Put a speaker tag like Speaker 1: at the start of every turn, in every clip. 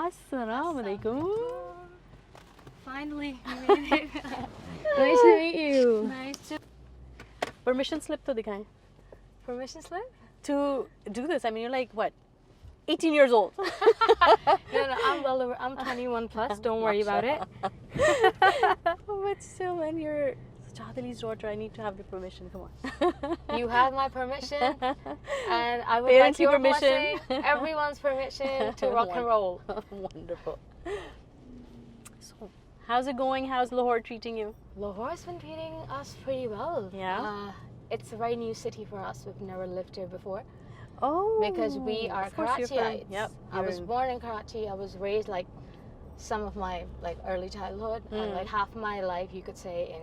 Speaker 1: Assalamu alaikum.
Speaker 2: Finally, we made it.
Speaker 1: Nice to meet you.
Speaker 2: Nice to.
Speaker 1: Permission slip to दिखाएं.
Speaker 2: Permission slip?
Speaker 1: To do this. I mean, you're like what? 18 years old.
Speaker 2: No, I'm well over. I'm 21 plus. Don't worry about it.
Speaker 1: But still, when you're Sajjad Ali's daughter, I need to have your permission. Come on.
Speaker 2: You have my permission, and I would
Speaker 1: Parents'
Speaker 2: like your
Speaker 1: permission.
Speaker 2: blessing, everyone's permission to rock and roll.
Speaker 1: Wonderful. So, how's it going? How's Lahore treating you?
Speaker 2: Lahore's been treating us pretty well.
Speaker 1: Yeah?
Speaker 2: It's a very new city for us. We've never lived here before.
Speaker 1: Oh,
Speaker 2: Because we are
Speaker 1: of course you're from-
Speaker 2: Karachiites.
Speaker 1: Yep.
Speaker 2: I was born in Karachi. I was raised like some of my like early childhood and like half my life, you could say, in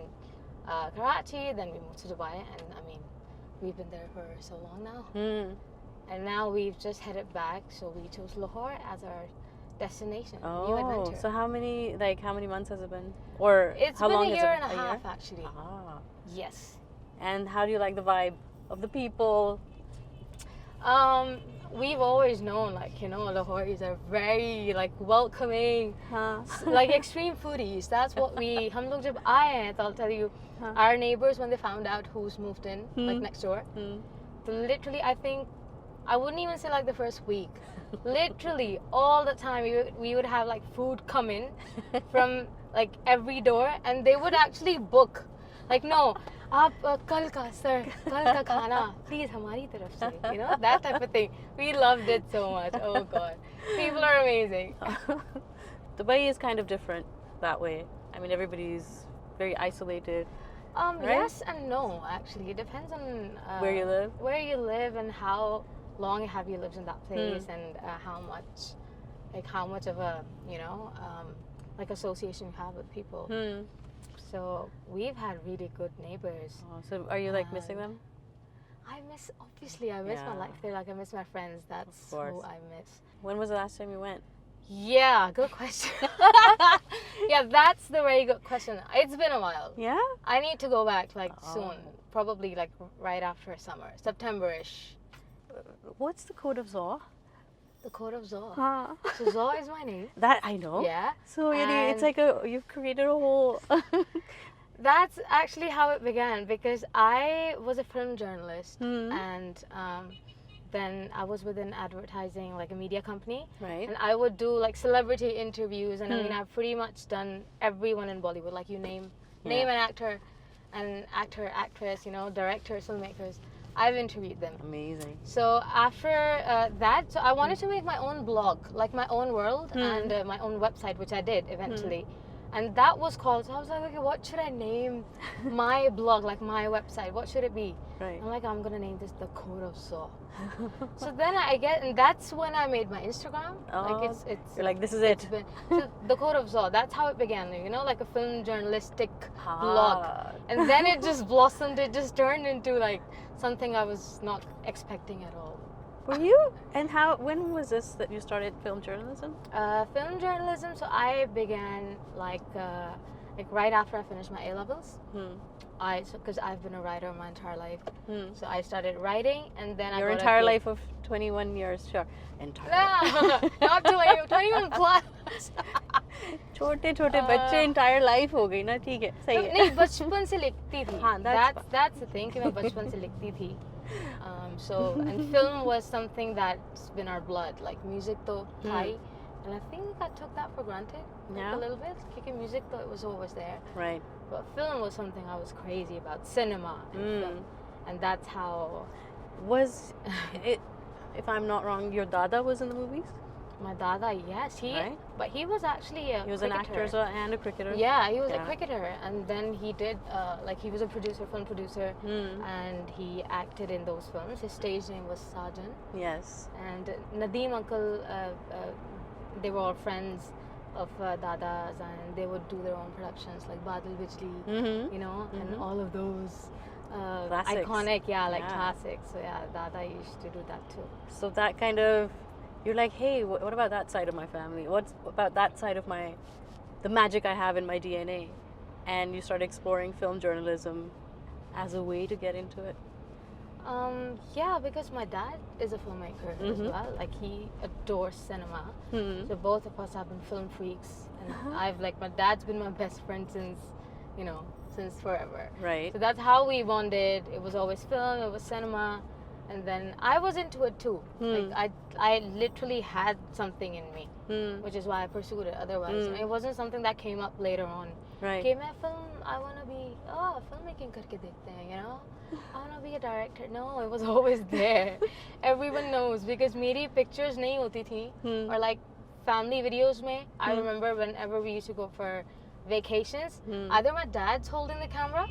Speaker 2: Karachi. Then we moved to Dubai, and I mean, we've been there for so long now. And now we've just headed back, so we chose Lahore as our destination. New adventure.
Speaker 1: So how many months has it been? Or
Speaker 2: It's
Speaker 1: how
Speaker 2: been
Speaker 1: long
Speaker 2: a
Speaker 1: has
Speaker 2: year
Speaker 1: it
Speaker 2: and
Speaker 1: been?
Speaker 2: a half actually.
Speaker 1: Ah.
Speaker 2: Yes.
Speaker 1: And how do you like the vibe of the people?
Speaker 2: We've always known, like, you know, Lahoris are very like welcoming,
Speaker 1: Huh?
Speaker 2: like extreme foodies. That's what we. हम लोग जब आए हैं, I'll tell you, our neighbors, when they found out who's moved in, like next door, literally, I think, I wouldn't even say like the first week. Literally all the time we would have like food come in from like every door, and they would actually book, like, no, आप कल का sir, कल का खाना please हमारी तरफ से, you know, that type of thing. We loved it so much. Oh god, people are amazing.
Speaker 1: Dubai is kind of different that way. I mean, everybody's very isolated. Right?
Speaker 2: Yes and no, actually. It depends on
Speaker 1: Where you live?
Speaker 2: Where you live and how long have you lived in that place, and how much of a, you know, like association you have with people. So we've had really good neighbors.
Speaker 1: Oh, so are you like missing them?
Speaker 2: I miss my life there. Like, I miss my friends. That's who I miss.
Speaker 1: When was the last time you went?
Speaker 2: Yeah, good question. Yeah, that's the very good question. It's been a while.
Speaker 1: Yeah?
Speaker 2: I need to go back like soon. Probably like right after summer, September-ish.
Speaker 1: What's the code of Zaw?
Speaker 2: The code of Zaw.
Speaker 1: Huh.
Speaker 2: So Zaw is my name.
Speaker 1: That I know.
Speaker 2: Yeah.
Speaker 1: So it's like you've created a whole.
Speaker 2: That's actually how it began, because I was a film journalist, and then I was within advertising, like a media company.
Speaker 1: Right.
Speaker 2: And I would do like celebrity interviews, and I mean, I've pretty much done everyone in Bollywood. Like, you name an actor, actress, you know, directors, filmmakers. I've interviewed them.
Speaker 1: Amazing.
Speaker 2: So after that, so I wanted to make my own blog, like my own world, and my own website, which I did eventually. And that was called, so I was like, okay, what should I name my blog, like my website? What should it be?
Speaker 1: Right.
Speaker 2: I'm like, I'm going to name this The Code of Zaw. So then and that's when I made my Instagram. Like, it's
Speaker 1: You're like, this is it.
Speaker 2: So The Code of Zaw, that's how it began, you know, like a film journalistic blog. And then it just blossomed, it just turned into like something I was not expecting at all.
Speaker 1: Were you? And when was this that you started film journalism?
Speaker 2: Film journalism, so I began like right after I finished my A-levels. Because I've been a writer my entire life. So I started writing, and then
Speaker 1: Your entire life of 21 years, sure.
Speaker 2: No, not 21 plus.
Speaker 1: छोटे बच्चे entire life हो गई ना, ठीक है, सही है.
Speaker 2: नहीं, बचपन से लिखती थी.
Speaker 1: हाँ,
Speaker 2: that's the thing, कि मैं बचपन से लिखती थी. So, and film was something that's been our blood. Like, music to thai, and I think I took that for granted a little bit. Because music though, it was always there.
Speaker 1: Right.
Speaker 2: But film was something I was crazy about. Cinema and film, and that's how.
Speaker 1: Was it? If I'm not wrong, your dada was in the movies.
Speaker 2: My dada, yes, but he was actually a
Speaker 1: He was
Speaker 2: cricketer.
Speaker 1: an actor as well and a cricketer.
Speaker 2: Yeah, he was a cricketer, and then he did like, he was a film producer, and he acted in those films. His stage name was Sajjad.
Speaker 1: Yes.
Speaker 2: And Nadeem uncle, they were all friends of Dada's, and they would do their own productions like Badal Bijli, you know, and all of those iconic, classics. So yeah, Dada used to do that too.
Speaker 1: So that kind of, you're like, hey, what about that side of my family? What's about that side of the magic I have in my DNA? And you start exploring film journalism as a way to get into it.
Speaker 2: Yeah, because my dad is a filmmaker as well. Like, he adore cinema. So both of us have been film freaks, and I've like my dad's been my best friend since forever.
Speaker 1: Right.
Speaker 2: So that's how we bonded. It was always film, it was cinema, and then I was into it too. Like I literally had something in me, which is why I pursued it. Otherwise, it wasn't something that came up later on.
Speaker 1: Right.
Speaker 2: Okay, I want to be filmmaking karke dekhte hain, I want to be a director. No, it was always there. Everyone knows because मेरी pictures नहीं होती थी, or like family videos में. I remember whenever we used to go for vacations, either my dad's holding the camera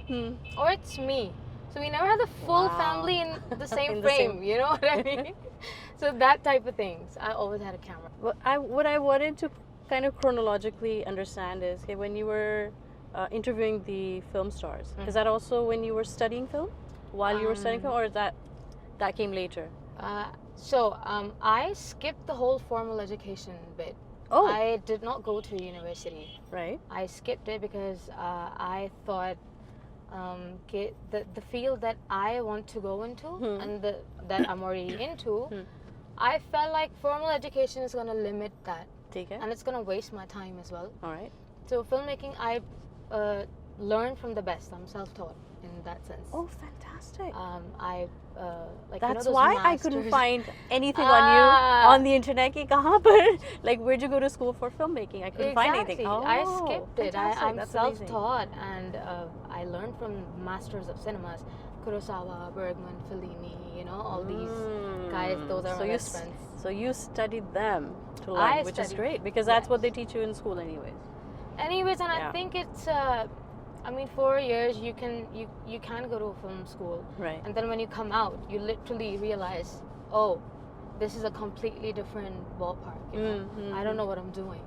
Speaker 2: or it's me. So we never had the full family in the same frame. You know what I mean? So that type of things. I always had a camera.
Speaker 1: What I wanted to kind of chronologically understand is when you were interviewing the film stars, is that also when you were studying film? While you were studying film, or that came later?
Speaker 2: So I skipped the whole formal education bit.
Speaker 1: Oh.
Speaker 2: I did not go to university.
Speaker 1: Right.
Speaker 2: I skipped it because I thought the field that I want to go into and that I'm already into, I felt like formal education is going to limit that. And it's going to waste my time as well.
Speaker 1: All right.
Speaker 2: So filmmaking, I learned from the best. I'm self-taught in that sense.
Speaker 1: Oh, fantastic.
Speaker 2: That's
Speaker 1: why
Speaker 2: masters.
Speaker 1: I couldn't find anything on you on the internet. Ki kahan par, like, where'd you go to school for filmmaking? I couldn't find anything. Oh,
Speaker 2: I skipped it. I'm
Speaker 1: That's
Speaker 2: self-taught, and I learned from masters of cinemas, Kurosawa, Bergman, Fellini, all these guys. Those are my best friends.
Speaker 1: So you studied them to learn, which is great because that's what they teach you in school anyways.
Speaker 2: And I think it's 4 years you can go to a film school,
Speaker 1: right?
Speaker 2: And then when you come out, you literally realize, oh, this is a completely different ballpark. I don't know what I'm doing.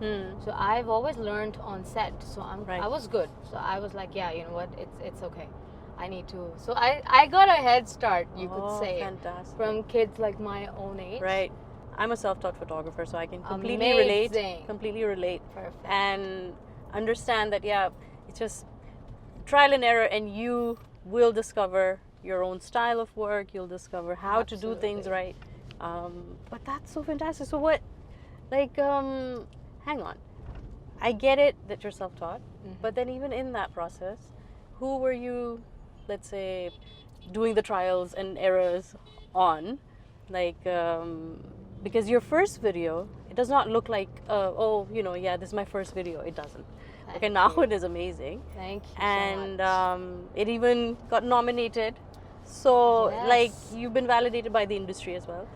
Speaker 2: So I've always learned on set. So I was good. So I was like, yeah, you know what? It's okay. I need to. So I got a head start, you could say,
Speaker 1: fantastic.
Speaker 2: From kids like my own age.
Speaker 1: Right. I'm a self-taught photographer, so I can completely relate.
Speaker 2: Perfect.
Speaker 1: And understand that, it's just trial and error, and you will discover your own style of work. You'll discover how to do things right. But that's so fantastic. So what, hang on. I get it that you're self-taught, but then even in that process, who were you, let's say, doing the trials and errors on? Because your first video, it does not look like, this is my first video. It doesn't. Okay, Nahud is amazing.
Speaker 2: Thank you
Speaker 1: and
Speaker 2: so much.
Speaker 1: It even got nominated. So,
Speaker 2: Yes.
Speaker 1: you've been validated by the industry as well.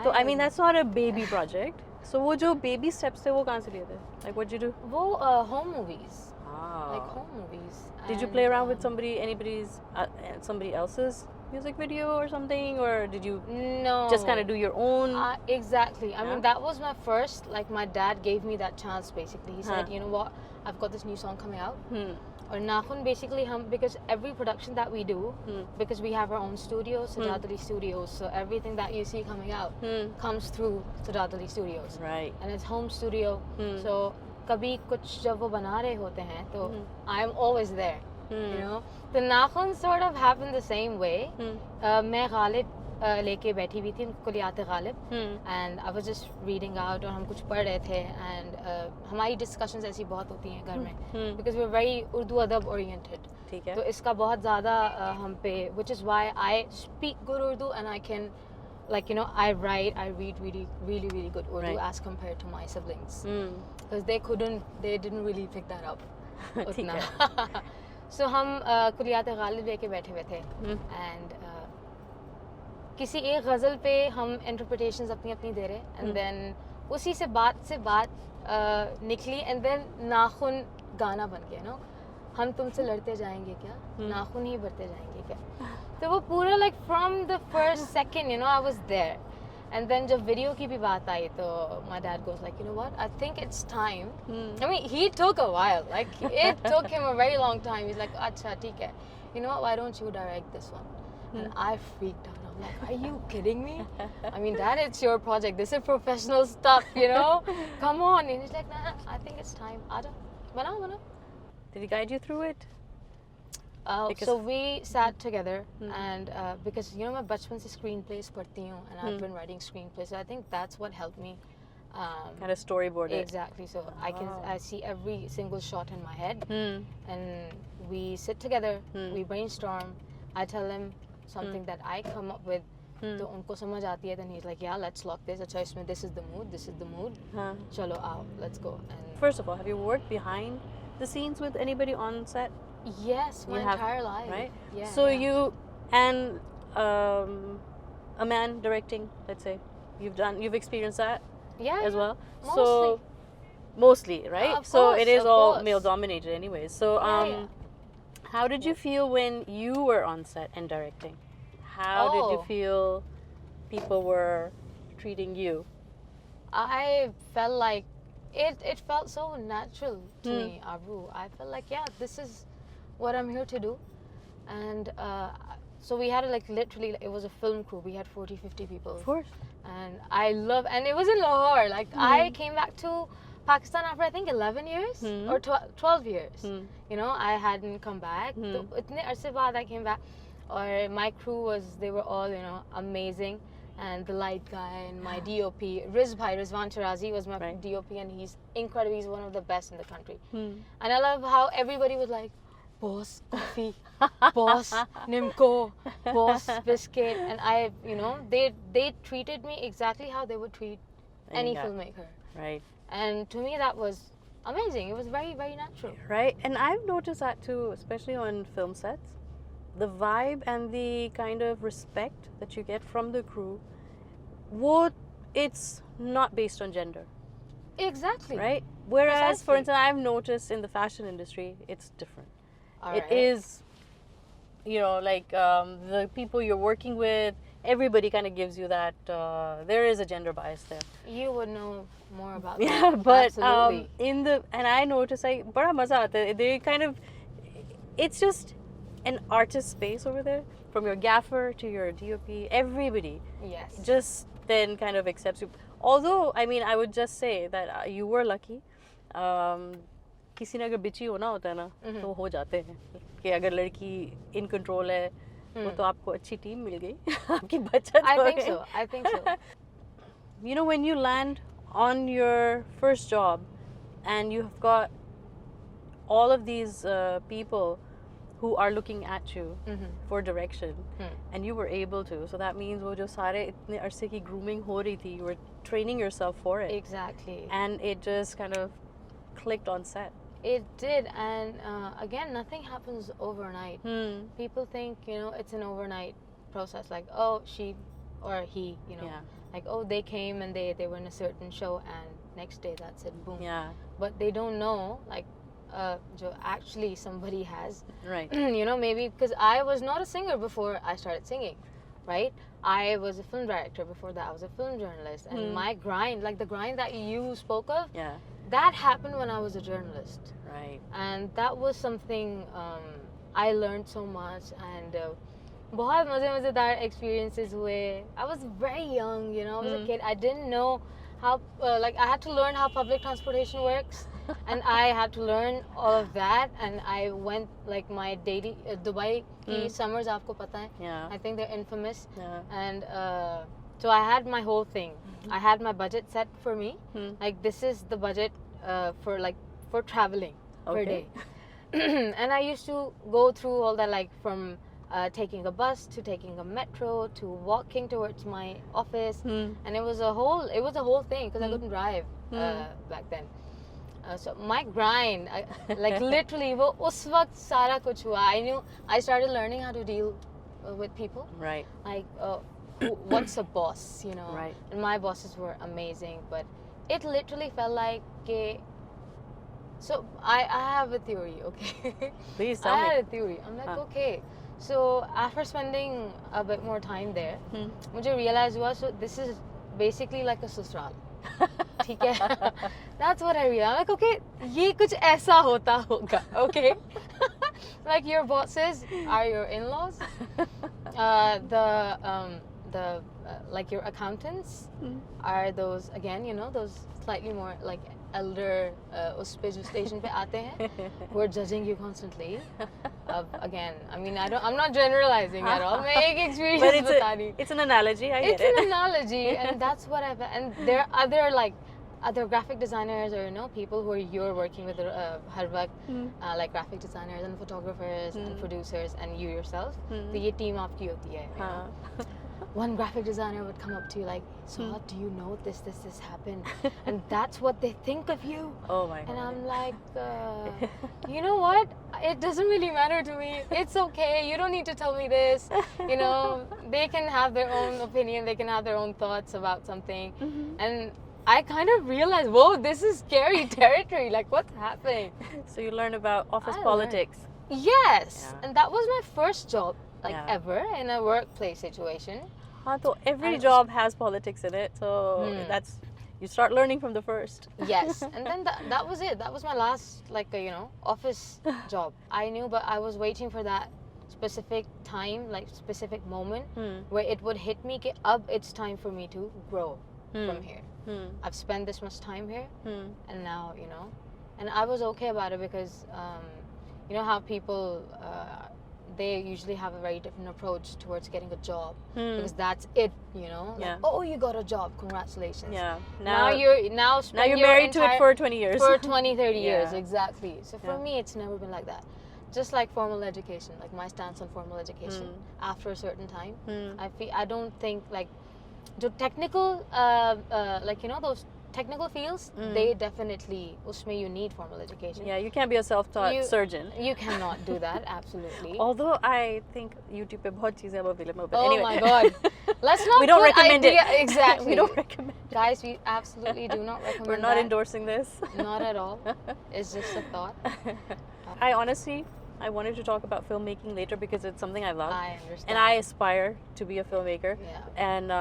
Speaker 1: So, I mean, that's not a baby project. So, wo jo baby steps the, wo kahan se liye the? Like, what'd you do?
Speaker 2: Wo home movies.
Speaker 1: Ah.
Speaker 2: Like home movies.
Speaker 1: Did you play around with somebody else's music video or something, or did you just kind of do your own?
Speaker 2: Exactly. I mean, that was my first. Like, my dad gave me that chance. Basically, he said, "You know what? I've got this new song coming out." Or Nakhun, basically, because every production that we do, because we have our own studio, Sajjad Ali Studios, so everything that you see coming out comes through Sajjad Ali Studios.
Speaker 1: Right.
Speaker 2: And it's home studio. So कभी कुछ जब वो बना रहे होते हैं तो I'm always there. You know, the Nakhun sort of happened the same way. मैं गालिब लेके बैठी हुई थी कुलियात Ghalib, and I was just reading out और हम कुछ पढ़ रहे थे, and हमारी discussions ऐसी बहुत होती हैं घर में because we're very उर्दू अदब oriented.
Speaker 1: ठीक है.
Speaker 2: तो इसका बहुत ज़्यादा हम पे, which is why I speak good Urdu and I can, like, you know, I read really, really, really good Urdu as compared to my siblings because they didn't really pick that up. उतना. So हम कुलियात गालिब लेके बैठे हुए थे and किसी एक गज़ल पे हम इंटरप्रिटेशंस अपनी दे रहे, and then उसी से बात निकली, and then नाखून गाना बन गया, नो हम तुमसे लड़ते जाएंगे क्या, नाखून ही बढ़ते जाएंगे क्या. तो वो पूरा like from the first second, you know, I was there. And then जब वीडियो की भी बात आई तो my dad goes like, you know what, I think it's time. I mean, he took a while, like it took him a very long time. He's like, अच्छा ठीक है, you know what, why don't you direct this one? And I freaked out. I'm like, are you kidding me? I mean, Dad, it's your project. This is professional stuff, you know? Come on. And he's like, nah, I think it's time. Aja, banao.
Speaker 1: Did he guide you through it?
Speaker 2: So we sat together and because, you know, मैं बचपन से screenplays पढ़ती हूँ and I've been writing screenplays. So I think that's what helped me
Speaker 1: kind of storyboard it.
Speaker 2: Exactly. So I see every single shot in my head, and we sit together, we brainstorm. I tell him something that I come up with. तो उनको समझ आती है, then he's like, yeah, let's lock this. अच्छा इसमें this is the mood. चलो आओ, let's go. And
Speaker 1: first of all, have you worked behind the scenes with anybody on set?
Speaker 2: Yes, my entire life.
Speaker 1: Right?
Speaker 2: Yeah.
Speaker 1: So you and a man directing, let's say, you've experienced that as well.
Speaker 2: Mostly.
Speaker 1: So mostly, right?
Speaker 2: Of
Speaker 1: so
Speaker 2: course,
Speaker 1: it is
Speaker 2: of
Speaker 1: all
Speaker 2: course.
Speaker 1: male dominated, anyways. So how did you feel when you were on set and directing? How did you feel people were treating you?
Speaker 2: I felt like it felt so natural to me, Aabroo. I felt like, yeah, this is what I'm here to do. And so we had literally, it was a film crew. We had 40, 50 people.
Speaker 1: Of course.
Speaker 2: And and it was in Lahore. Like I came back to Pakistan after I think 11 years or 12 years. You know, I hadn't come back. So itne arse baad I came back. Or my crew they were all, you know, amazing. And the light guy and my DOP, Rizwan Tarazi was my DOP, and he's incredible. He's one of the best in the country. And I love how everybody was like, boss coffee, boss Nimco, boss biscuit. And I, you know, they treated me exactly how they would treat any filmmaker.
Speaker 1: Right.
Speaker 2: And to me that was amazing. It was very, very natural.
Speaker 1: Right. And I've noticed that too, especially on film sets. The vibe and the kind of respect that you get from the crew, it's not based on gender.
Speaker 2: Exactly.
Speaker 1: Right? Whereas,
Speaker 2: Precisely.
Speaker 1: for instance, I've noticed in the fashion industry, it's different.
Speaker 2: All
Speaker 1: it
Speaker 2: right.
Speaker 1: is, you know, like the people you're working with, everybody kind of gives you that, there is a gender bias there.
Speaker 2: You would know more about that.
Speaker 1: Yeah, but
Speaker 2: Absolutely.
Speaker 1: and I noticed, like, bada maza aata hai. They kind of, it's just an artist space over there, from your gaffer to your DOP, everybody
Speaker 2: Yes.
Speaker 1: just then kind of accepts you. Although, I mean, I would just say that you were lucky. किसी ने अगर बिची होना होता है ना, तो हो जाते हैं कि अगर लड़की in control है, वो तो आपको अच्छी टीम मिल गई, आपकी बचत
Speaker 2: I
Speaker 1: हो
Speaker 2: think
Speaker 1: गई.
Speaker 2: so. I think so.
Speaker 1: You know, when you land on your first job and you've got all of these people who are looking at you for direction, and you were able to, so that means वो जो सारे इतने अरसे की grooming हो रही थी, you were training yourself for it.
Speaker 2: Exactly.
Speaker 1: And it just kind of clicked on set.
Speaker 2: It did, and again, nothing happens overnight. People think, you know, it's an overnight process. Like, oh, she or he, you know, like, oh, they came and they were in a certain show, and next day that's it, boom.
Speaker 1: Yeah.
Speaker 2: But they don't know, like, actually somebody has.
Speaker 1: Right.
Speaker 2: You know, maybe because I was not a singer before I started singing, right? I was a film director. Before that, I was a film journalist. And my grind, like the grind that you spoke of, that happened when I was a journalist.
Speaker 1: Right.
Speaker 2: And that was something I learned so much. And बहुत मज़ेदार experiences हुए. I was very young, you know, I was a kid. I didn't know how, like, I had to learn how public transportation works. And I had to learn all of that. And I went, like, my daily, Dubai ki summers, aapko pata hai?
Speaker 1: Yeah.
Speaker 2: I think they're infamous.
Speaker 1: Yeah.
Speaker 2: And so I had my whole thing. I had my budget set for me. Like, this is the budget for traveling per day. And I used to go through all that, like, from taking a bus to taking a metro to walking towards my office. And it was a whole thing because I couldn't drive back then. So my grind, like, literally, वो उस वक्त सारा कुछ हुआ. I started learning how to deal with people.
Speaker 1: Right.
Speaker 2: Like, what's a boss, you know?
Speaker 1: Right.
Speaker 2: And my bosses were amazing, but it literally felt like so I have a theory, okay?
Speaker 1: Please tell me.
Speaker 2: I had a theory. I'm like, okay. So after spending a bit more time there, मुझे realize हुआ, so this is basically like a ससुराल. ठीक है? That's what I realized. I'm like, okay, ये कुछ ऐसा होता होगा, okay? Like, your bosses are your in-laws. Like, your accountants are those, again, you know, those slightly more like elder उस पे जो station पे आते हैं, who are judging you constantly. Again, I mean, I'm not generalizing at all. मैं एक experience बता रही.
Speaker 1: It's an analogy. I get it.
Speaker 2: It's an analogy, and that's what and there are other, like, other graphic designers or people who you're working with हर वक्त like graphic designers and photographers and producers and you yourself तो ये team आपकी होती है you know? One graphic designer would come up to you like, so do you know this happened? And that's what they think of you.
Speaker 1: Oh my God.
Speaker 2: And I'm like, you know what? It doesn't really matter to me. It's okay. You don't need to tell me this. You know, they can have their own opinion. They can have their own thoughts about something. And I kind of realized, whoa, this is scary territory. Like, what's happening?
Speaker 1: So you learn about office politics.
Speaker 2: Yes.
Speaker 1: Yeah.
Speaker 2: And that was my first job. Like ever in a workplace situation.
Speaker 1: So every job has politics in it, so that's you start learning from the first.
Speaker 2: Yes, and then that was it. That was my last office job. I knew, but I was waiting for that specific time, like specific moment where it would hit me. Up, it's time for me to grow from here. I've spent this much time here, and now and I was okay about it because you know how people. They usually have a very different approach towards getting a job because that's it, like, oh, you got a job, congratulations.
Speaker 1: Yeah.
Speaker 2: Now you're
Speaker 1: married to it for 20 years.
Speaker 2: For 30 years, exactly. So for me, it's never been like that. Just like formal education, like my stance on formal education, after a certain time, I don't think like the technical, like those technical fields, they definitely, usme you need formal education.
Speaker 1: Yeah, you can't be a self-taught surgeon.
Speaker 2: You cannot do that, absolutely.
Speaker 1: Although I think YouTube pe bahut cheezein are available. But
Speaker 2: oh
Speaker 1: anyway.
Speaker 2: my God. Let's not
Speaker 1: we don't recommend it.
Speaker 2: Exactly.
Speaker 1: We don't recommend it.
Speaker 2: Guys, we absolutely do not recommend
Speaker 1: We're not endorsing this.
Speaker 2: Not at all. It's just a thought.
Speaker 1: I wanted to talk about filmmaking later because it's something I love.
Speaker 2: I understand.
Speaker 1: And I aspire to be a filmmaker.
Speaker 2: Yeah.
Speaker 1: And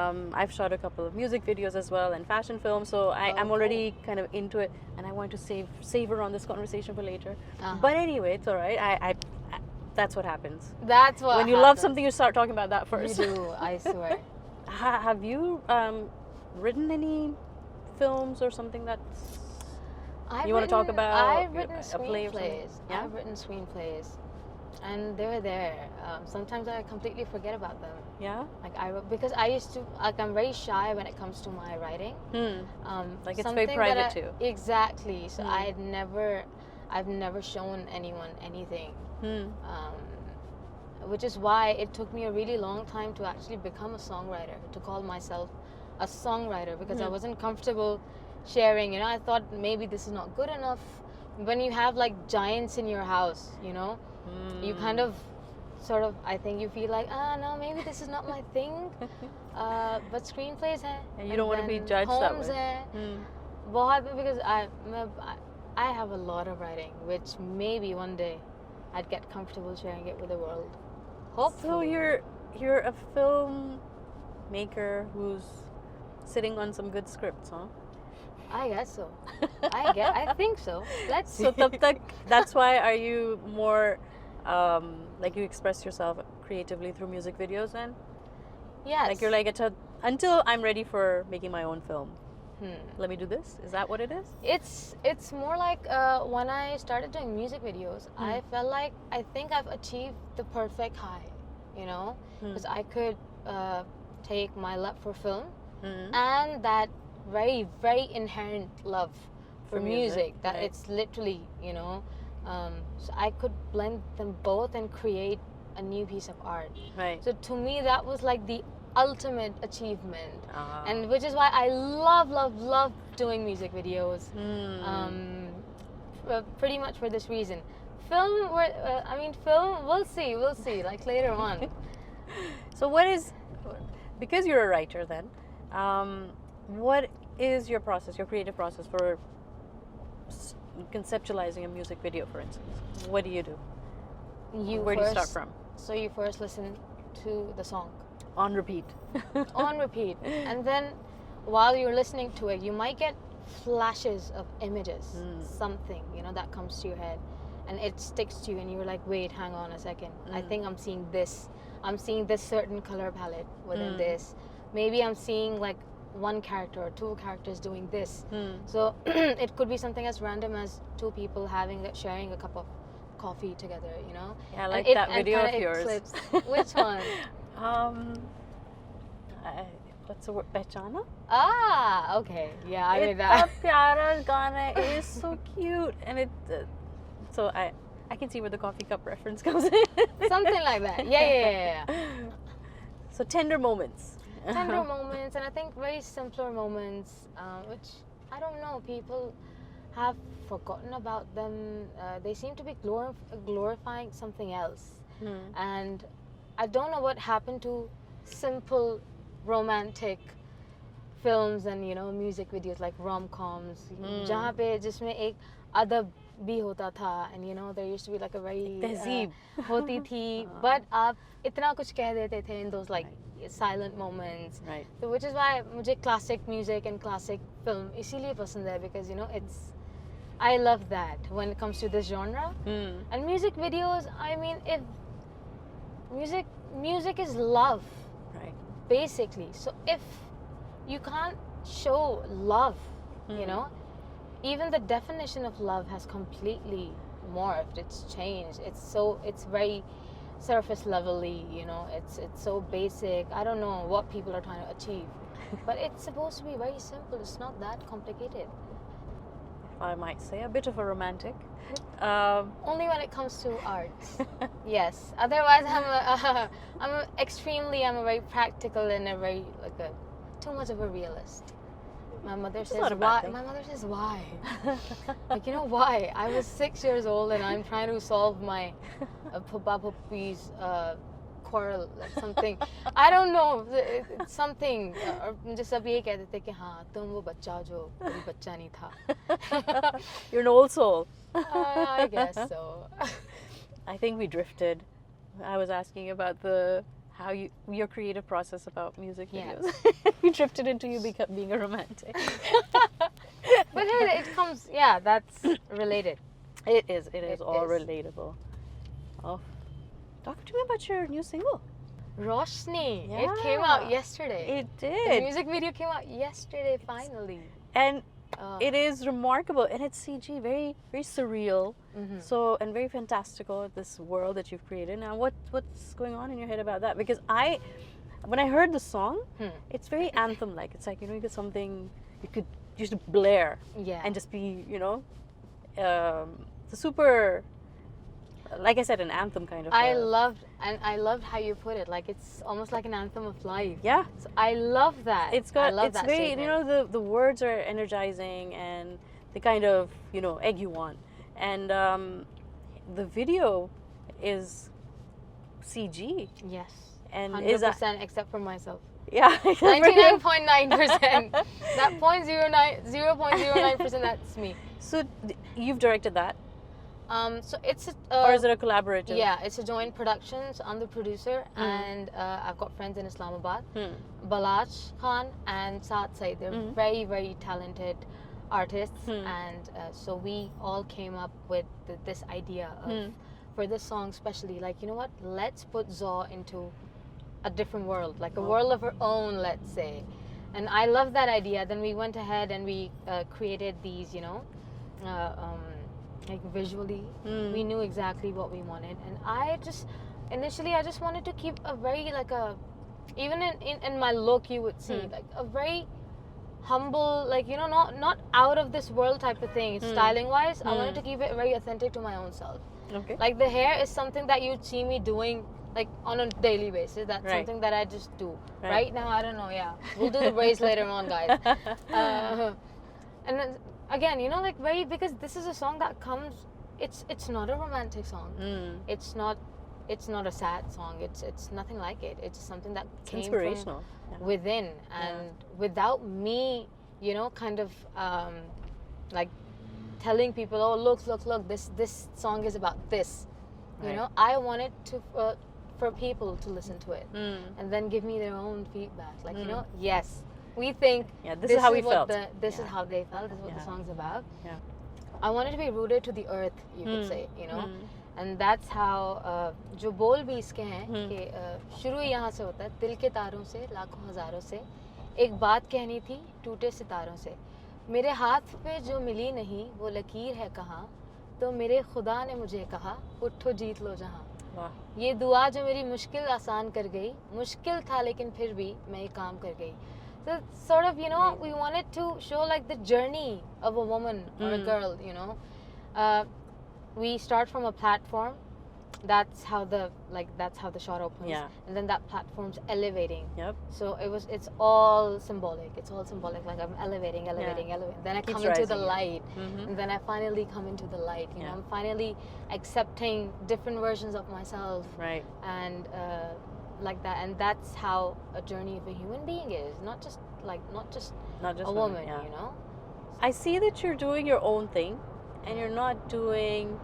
Speaker 1: I've shot a couple of music videos as well and fashion films. So I'm already kind of into it. And I want to savor on this conversation for later. But anyway, it's all right. I that's what happens.
Speaker 2: That's what
Speaker 1: When you love something, you start talking about that first.
Speaker 2: You do, I swear.
Speaker 1: Have you written any films or something that's... You want to talk about
Speaker 2: I've written screenplays.
Speaker 1: Yeah?
Speaker 2: I've written screenplays, and they're there. Sometimes I completely forget about them.
Speaker 1: Yeah.
Speaker 2: Like because I used to I'm very shy when it comes to my writing.
Speaker 1: Like it's very private too.
Speaker 2: Exactly. So I've never shown anyone anything. Which is why it took me a really long time to actually become a songwriter, to call myself a songwriter, because I wasn't comfortable sharing. I thought maybe this is not good enough. When you have like giants in your house, you kind of sort of, I think you feel like, no, maybe this is not my thing. But screenplays hai.
Speaker 1: And you don't want to be judged that way.
Speaker 2: Bahut, because I have a lot of writing, which maybe one day I'd get comfortable sharing it with the world. Hopefully.
Speaker 1: So you're a filmmaker who's sitting on some good scripts, huh?
Speaker 2: I guess so. I think so. Let's see.
Speaker 1: So tab tak, that's why are you more like you express yourself creatively through music videos then?
Speaker 2: Yes.
Speaker 1: Like you're like until I'm ready for making my own film. Let me do this. Is that what it is?
Speaker 2: It's more like when I started doing music videos, I felt like I think I've achieved the perfect high, because I could take my love for film and that very, very inherent love for music that
Speaker 1: right.
Speaker 2: It's literally, so I could blend them both and create a new piece of art.
Speaker 1: Right.
Speaker 2: So to me, that was like the ultimate achievement, and which is why I love doing music videos. Pretty much for this reason. Film, we'll see, like later on.
Speaker 1: So because you're a writer then, what is your creative process for conceptualizing a music video, for instance? What do you do? Where do you start from?
Speaker 2: So you first listen to the song.
Speaker 1: On repeat.
Speaker 2: On repeat. And then while you're listening to it, you might get flashes of images, something, that comes to your head. And it sticks to you and you're like, wait, hang on a second. I think I'm seeing this. I'm seeing this certain color palette within this. Maybe I'm seeing like one character or two characters doing this. So it could be something as random as two people sharing a cup of coffee together,
Speaker 1: Yeah, I like that video of yours.
Speaker 2: Which one?
Speaker 1: That's the word, pehchana.
Speaker 2: Ah, okay. Yeah, I made
Speaker 1: It's
Speaker 2: that.
Speaker 1: a pyara gana. It is so cute, and it. So I can see where the coffee cup reference comes in.
Speaker 2: Something like that. Yeah.
Speaker 1: So tender moments.
Speaker 2: Tender moments, and I think very simpler moments, which I don't know, people have forgotten about them. They seem to be glorifying something else. And I don't know what happened to simple romantic films and music videos like rom-coms, जहाँ पे जिसमें एक अदब भी होता था, and there used to be like a very
Speaker 1: तहजीब
Speaker 2: होती थी, but आप इतना कुछ कह देते थे in those like silent moments.
Speaker 1: Right.
Speaker 2: So which is why मुझे classic music and classic film इसीलिए पसंद है, because I love that when it comes to this genre. And music videos, I mean, if music is love,
Speaker 1: Right.
Speaker 2: basically. So if you can't show love, even the definition of love has completely morphed. It's changed. It's very surface levelly, it's so basic. I don't know what people are trying to achieve, but it's supposed to be very simple. It's not that complicated.
Speaker 1: If I might say, a bit of a romantic.
Speaker 2: Only when it comes to art. Yes. Otherwise, I'm a very practical and a very too much of a realist. My mother says why. My mother says why. Like, why? I was 6 years old and I'm trying to solve my Puppy's quarrel or something. I don't know. It's something. और मुझे सब ये कहते थे कि हाँ तुम वो बच्चा जो कभी बच्चा नहीं था.
Speaker 1: You're an old soul.
Speaker 2: I guess so.
Speaker 1: I think we drifted. I was asking about how your creative process about music videos.
Speaker 2: Yes.
Speaker 1: We drifted into you being a romantic.
Speaker 2: But it comes, yeah, that's related.
Speaker 1: It is all
Speaker 2: is.
Speaker 1: relatable. Oh, talk to me about your new single.
Speaker 2: Roshni.
Speaker 1: Yeah.
Speaker 2: It came out yesterday.
Speaker 1: It
Speaker 2: The
Speaker 1: did.
Speaker 2: music video came out yesterday, finally.
Speaker 1: And it is remarkable, and it's CG, very very surreal. So, and very fantastical, this world that you've created. Now, what's going on in your head about that? Because when I heard the song, it's very anthem-like. It's like, you get something you could just blare,
Speaker 2: Yeah.
Speaker 1: and just be, the super, like I said, an anthem kind of.
Speaker 2: I loved how you put it. Like, it's almost like an anthem of life.
Speaker 1: Yeah.
Speaker 2: So I love that.
Speaker 1: It's
Speaker 2: that
Speaker 1: very,
Speaker 2: statement.
Speaker 1: the words are energizing, and they kind of, egg you on. And the video is CG.
Speaker 2: Yes.
Speaker 1: And
Speaker 2: 100% except for myself.
Speaker 1: Yeah.
Speaker 2: 99.9%. That 0.09%, that's me.
Speaker 1: So you've directed that?
Speaker 2: So it's
Speaker 1: Or is it a collaborative?
Speaker 2: Yeah, it's a joint production. So I'm the producer, and I've got friends in Islamabad, Balaj Khan and Saad Said. They're very, very talented artists, and so we all came up with this idea of, for this song especially, like, what, let's put Zaw into a different world, like a world of her own, let's say. And I love that idea. Then we went ahead and we created these, like visually, we knew exactly what we wanted. And initially I just wanted to keep a very, like even in my look, you would see like a very humble, like, not out of this world type of thing. Styling wise, I wanted to keep it very authentic to my own self.
Speaker 1: Okay.
Speaker 2: Like, the hair is something that you'd see me doing like on a daily basis. That's something that I just do. Right now, I don't know. Yeah, we'll do the braids later on, guys. And then, again, like, because this is a song that comes. It's not a romantic song. It's not a sad song. It's nothing like it. It's something that came
Speaker 1: inspirational
Speaker 2: from within, and without me, kind of like telling people, oh, look, this song is about this. I wanted to for people to listen to it and then give me their own feedback. Like, yes, we think
Speaker 1: this is how we felt.
Speaker 2: This is how they felt. This is what the song's about.
Speaker 1: Yeah.
Speaker 2: I wanted to be rooted to the earth, you could say, and that's how जो बोल भी इसके हैं कि शुरू यहाँ से होता है, दिल के तारों से लाखों हजारों से एक बात कहनी थी टूटे सितारों से, मेरे हाथ पे जो मिली नहीं वो लकीर है कहाँ, तो मेरे खुदा ने मुझे कहा उठो जीत लो जहाँ.
Speaker 1: वाह
Speaker 2: ये दुआ जो मेरी मुश्किल आसान कर गई, मुश्किल था लेकिन फिर भी मैं ये काम कर गई. So sort of, you know, we wanted to show like the journey of a woman or a girl, you know. We start from a platform. That's how the shot opens.
Speaker 1: Yeah.
Speaker 2: And then that platform's elevating.
Speaker 1: Yep.
Speaker 2: So it's all symbolic. It's all symbolic. Like I'm elevating. Then I
Speaker 1: Keeps
Speaker 2: come into
Speaker 1: rising,
Speaker 2: the
Speaker 1: yeah.
Speaker 2: light. And then I finally come into the light. You know,
Speaker 1: Yeah.
Speaker 2: I'm finally accepting different versions of myself.
Speaker 1: Right.
Speaker 2: And like that. And that's how a journey of a human being is. Not just a woman,
Speaker 1: yeah.
Speaker 2: you know.
Speaker 1: I see that you're doing your own thing, and you're not doing,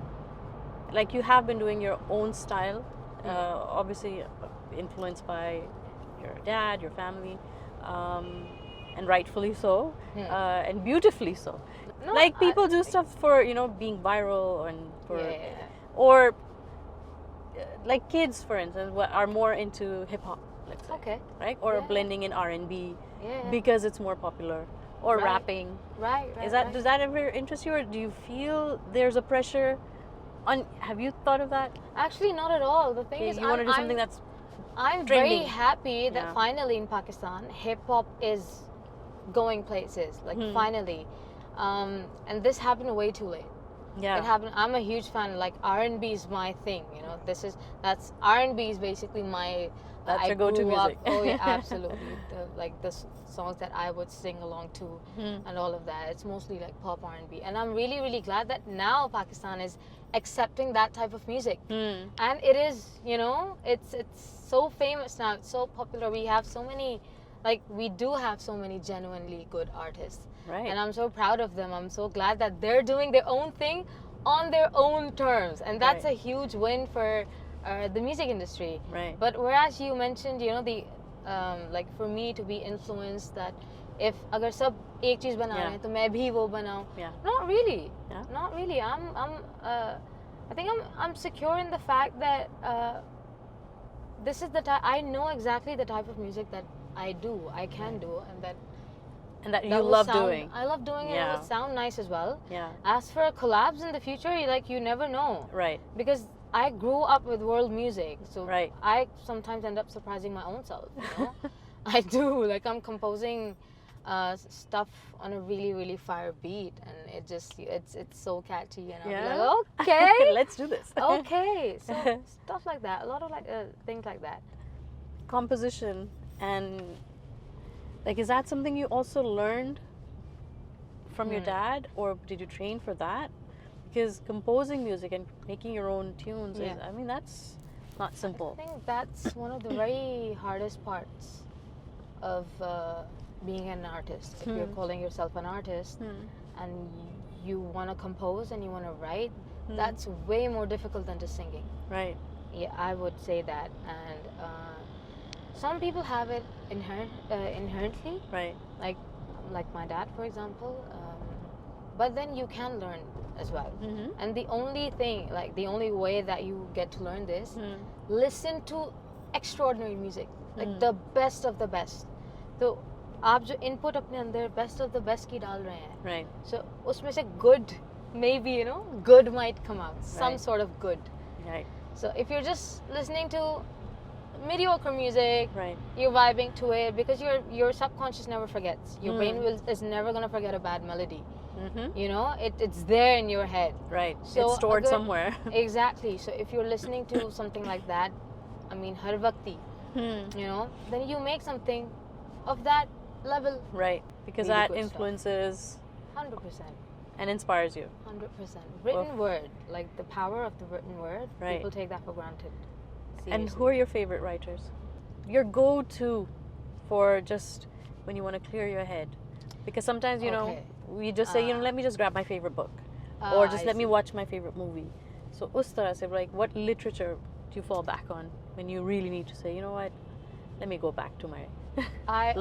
Speaker 1: like, you have been doing your own style, obviously influenced by your dad, your family, and rightfully so, and beautifully so.
Speaker 2: No,
Speaker 1: like, people do stuff for, you know, being viral and for,
Speaker 2: Yeah.
Speaker 1: or like kids, for instance, are more into hip hop, let's say,
Speaker 2: Okay.
Speaker 1: right? Or
Speaker 2: Yeah.
Speaker 1: blending in R&B
Speaker 2: Yeah.
Speaker 1: because it's more popular, or
Speaker 2: Right.
Speaker 1: rapping.
Speaker 2: Right. Right.
Speaker 1: Does that ever interest you, or do you feel there's a pressure on? Have you thought of that?
Speaker 2: Actually, not at all. The thing
Speaker 1: Okay,
Speaker 2: is,
Speaker 1: you want to do something that's
Speaker 2: I'm very
Speaker 1: trending.
Speaker 2: happy that
Speaker 1: Yeah.
Speaker 2: finally in Pakistan, hip hop is going places. Like finally, and this happened way too late.
Speaker 1: yeah.
Speaker 2: It happened. I'm a huge fan. Like R&B is my thing. You know, that's R&B is basically my.
Speaker 1: That's
Speaker 2: I
Speaker 1: your go-to
Speaker 2: grew up-
Speaker 1: music.
Speaker 2: Oh yeah, absolutely. The songs that I would sing along to, and all of that. It's mostly like pop R&B, and I'm really really glad that now Pakistan is accepting that type of music, and it is, you know, it's so famous now. It's so popular. We have so many, like we do have so many genuinely good artists.
Speaker 1: Right.
Speaker 2: And I'm so proud of them. I'm so glad that they're doing their own thing on their own terms. And that's
Speaker 1: Right.
Speaker 2: a huge win for the music industry.
Speaker 1: Right.
Speaker 2: But whereas you mentioned, you know, the like for me to be influenced that if agar sab ek cheez bana rahe hain to main bhi wo banau.
Speaker 1: Yeah.
Speaker 2: Not really.
Speaker 1: Yeah.
Speaker 2: Not really. I think I'm secure in the fact that this is the type, I know exactly the type of music that I do, I can do, and that
Speaker 1: you
Speaker 2: will
Speaker 1: love
Speaker 2: sound-
Speaker 1: doing.
Speaker 2: I love doing it.
Speaker 1: Yeah.
Speaker 2: It would sound nice as well.
Speaker 1: Yeah.
Speaker 2: As for collabs in the future, you never know.
Speaker 1: Right.
Speaker 2: Because I grew up with world music, so
Speaker 1: Right.
Speaker 2: I sometimes end up surprising my own self. You know, I do. Like I'm composing stuff on a really really fire beat, and it's so catchy, and I'm
Speaker 1: Yeah.
Speaker 2: like, okay,
Speaker 1: Let's do this.
Speaker 2: okay. So stuff like that. A lot of things like that.
Speaker 1: Composition and, like, is that something you also learned from your dad, or did you train for that? Because composing music and making your own tunes is,
Speaker 2: Yeah.
Speaker 1: I mean, that's not simple.
Speaker 2: I think that's one of the very hardest parts of being an artist. If you're calling yourself an artist and you want to compose and you want to write, that's way more difficult than just singing.
Speaker 1: Right.
Speaker 2: Yeah, I would say that. And some people have it inherently,
Speaker 1: Right.
Speaker 2: like my dad, for example. But then you can learn as well. And the only thing, like the only way that you get to learn this, listen to extraordinary music, like the best of the best. So आप जो input अपने अंदर best of the best की डाल रहे हैं,
Speaker 1: Right.
Speaker 2: so उसमें से good, maybe, you know, good might come out, some
Speaker 1: Right.
Speaker 2: sort of good.
Speaker 1: Right.
Speaker 2: So if you're just listening to mediocre music,
Speaker 1: Right.
Speaker 2: you're vibing to it, because your subconscious never forgets. Your brain is never gonna forget a bad melody. You know, it's there in your head.
Speaker 1: Right.
Speaker 2: So
Speaker 1: it's stored
Speaker 2: agar-
Speaker 1: somewhere.
Speaker 2: Exactly. So if you're listening to something like that, I mean, har vakti, you know, then you make something of that level.
Speaker 1: Right. Because
Speaker 2: Really
Speaker 1: that
Speaker 2: good stuff.
Speaker 1: influences
Speaker 2: 100%.
Speaker 1: and inspires you.
Speaker 2: 100%. Written word, like the power of the written word,
Speaker 1: Right.
Speaker 2: people take that for granted.
Speaker 1: And who
Speaker 2: Seriously.
Speaker 1: are your favorite writers? Your go-to for just when you want to clear your head? Because sometimes, you know,
Speaker 2: Okay.
Speaker 1: we just say, you know, let me just grab my favorite book, or just let me watch my favorite movie. So us tarah se, like, what literature do you fall back on when you really need to say, you know what, let me go back to my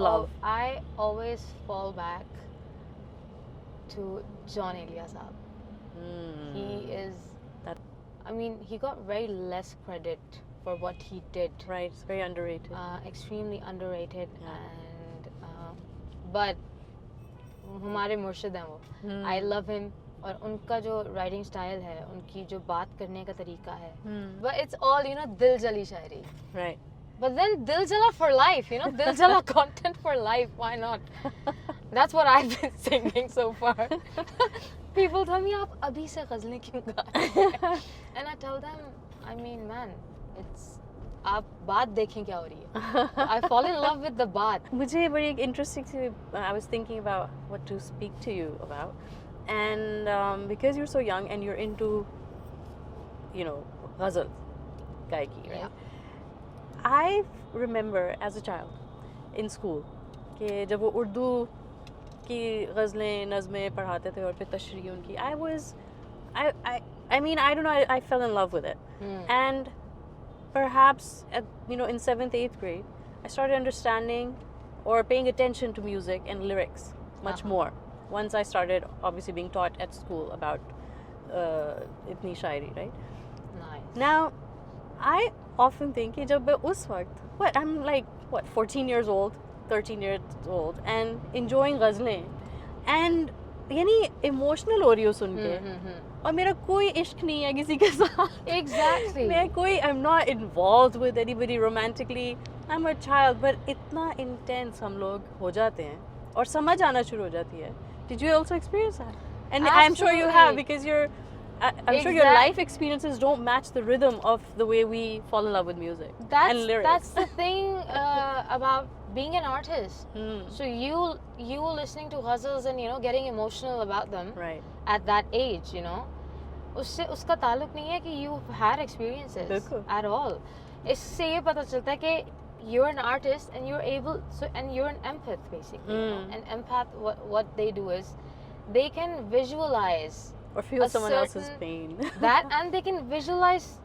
Speaker 1: love?
Speaker 2: I always fall back to John Elias Saab. He is
Speaker 1: That-
Speaker 2: I mean, he got very less credit for what he did.
Speaker 1: Right, it's very underrated.
Speaker 2: Extremely underrated,
Speaker 1: Yeah.
Speaker 2: and but हमारे मुर्शिद हैं वो. I love him और उनका जो writing style है, उनकी जो बात करने का तरीका है, but it's all, you know, दिल जली शायरी.
Speaker 1: Right.
Speaker 2: But then dil jala for life, you know, dil jala content for life. Why not? That's what I've been singing so far. People tell me, "आप अभी से ग़ज़लें क्यों गा रहे हैं?" And I tell them, I mean, man, it's आप बात देखें क्या हो रही है. I fall in love with the बात.
Speaker 1: मुझे बड़ी interesting C, I was thinking about what to speak to you about, and because you're so young and you're into, you know, ghazal, gaiki, right?
Speaker 2: Yeah.
Speaker 1: I remember as a child in school कि जब वो उर्दू की ग़ज़लें नज़में पढ़ाते थे और फिर तशरीह उनकी, I mean, I don't know, I fell in love with it. And perhaps at, you know, in 7th, 8th grade, I started understanding or paying attention to music and lyrics much more. Once I started obviously being taught at school about itni shairi, right?
Speaker 2: Nice.
Speaker 1: Now, I often think कि जब मैं उस वक्त, I'm like 14 years old, 13 years old, and enjoying ग़ज़लें, and यानी emotional हो रही हो सुन के, और मेरा कोई इश्क नहीं है किसी के साथ.
Speaker 2: Exactly.
Speaker 1: I'm not involved with anybody romantically. I'm a child, but इतना intense हम लोग हो जाते हैं और समझ आना शुरू हो जाती है. Did you also experience that? And I'm sure you have, because I'm sure your life experiences don't match the rhythm of the way we fall in love with music and lyrics.
Speaker 2: That's the thing about being an artist. So you listening to ghazals and, you know, getting emotional about them,
Speaker 1: right,
Speaker 2: at that age, you know, उससे उसका ताल्लुक नहीं है कि you've had experiences at all. इससे ये पता चलता है कि you're an artist and you're able, and you're an empath basically. You know? An empath, what they do is they can visualize
Speaker 1: or feel someone else's pain.
Speaker 2: That, and they can visualize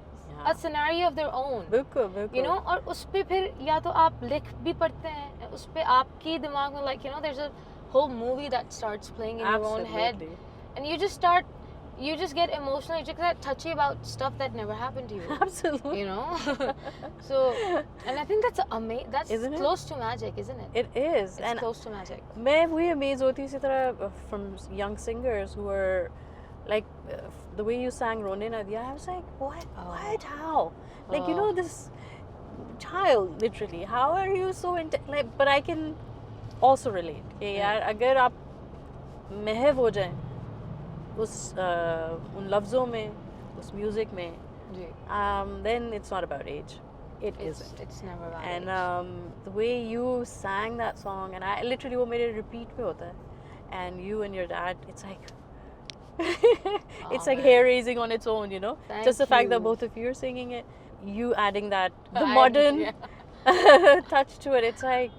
Speaker 2: a scenario of their own.
Speaker 1: बिल्कुल.
Speaker 2: You know, और उस पे फिर या तो आप लिख भी पढ़ते हैं, उस पे आपकी दिमाग में, like, you know, there's a whole movie that starts playing in your own head, and you just get emotional, you just get touchy about stuff that never happened to you.
Speaker 1: Absolutely.
Speaker 2: You know. So, and I think that's amazing. That's
Speaker 1: isn't
Speaker 2: close to magic, isn't it?
Speaker 1: It is.
Speaker 2: It's close to magic.
Speaker 1: मैं वही amazed होती इसी तरह from young singers who were like the way you sang Ronin Adia. I was like, what? How? Like, you know, this child, literally. How are you so like? But I can also relate. कि यार अगर आप महव हो जाएं उस उन लफ्ज़ों में, उस music में, then it's not about age.
Speaker 2: It's never about
Speaker 1: and
Speaker 2: age.
Speaker 1: The way you sang that song, and I literally वो मेरे repeat पे होता है, and you and your dad, it's like it's like hair raising on its own, you know. Just the fact that both of you are singing it, you adding that the modern touch to it, it's like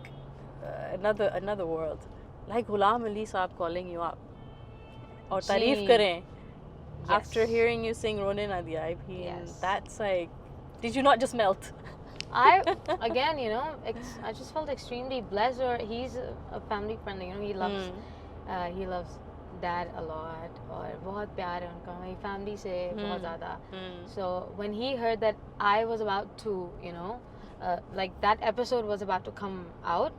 Speaker 1: another world. Like Ghulam Ali Saab calling you up or tareef kare after hearing you sing Ronin Adi. I mean, that's like, did you not just melt?
Speaker 2: Again, you know, I just felt extremely blessed. Or he's a family friendly, you know, he loves dad a lot, और बहुत प्यार है उनका हमारी family से बहुत ज़्यादा. So when he heard that I was about to, you know, like that episode was about to come out,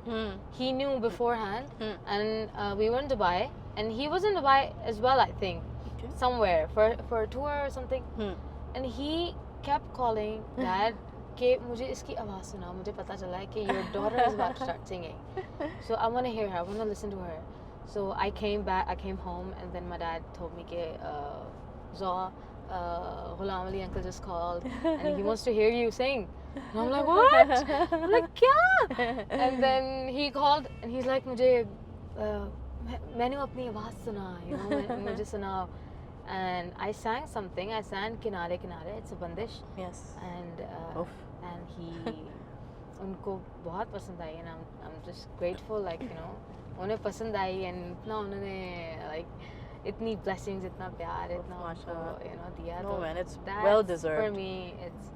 Speaker 2: he knew beforehand, and we were in Dubai, and he was in Dubai as well, I think, somewhere for a tour or something, and he kept calling dad कि मुझे इसकी आवाज़ सुना, मुझे पता चला है कि your daughter is about to start singing, so I want to hear her, I want to listen to her. So I came home, and then my dad told me that Zaw, Ghulam Ali uncle just called and he wants to hear you sing. And I'm like, what? I'm like, kya? And then he called and he's like, मुझे मैंने अपनी आवाज़ सुना, you know, मुझे सुनाओ. And I sang something. I sang Kinare Kinare. It's a bandish.
Speaker 1: Yes.
Speaker 2: And he उनको बहुत पसंद आई, and I'm just grateful, like, you know, उन्हें पसंद आई, and इतना उन्होंने like इतनी blessings, इतना प्यार, इतना उनको, you know, दिया.
Speaker 1: No, man, it's well deserved.
Speaker 2: For me, it's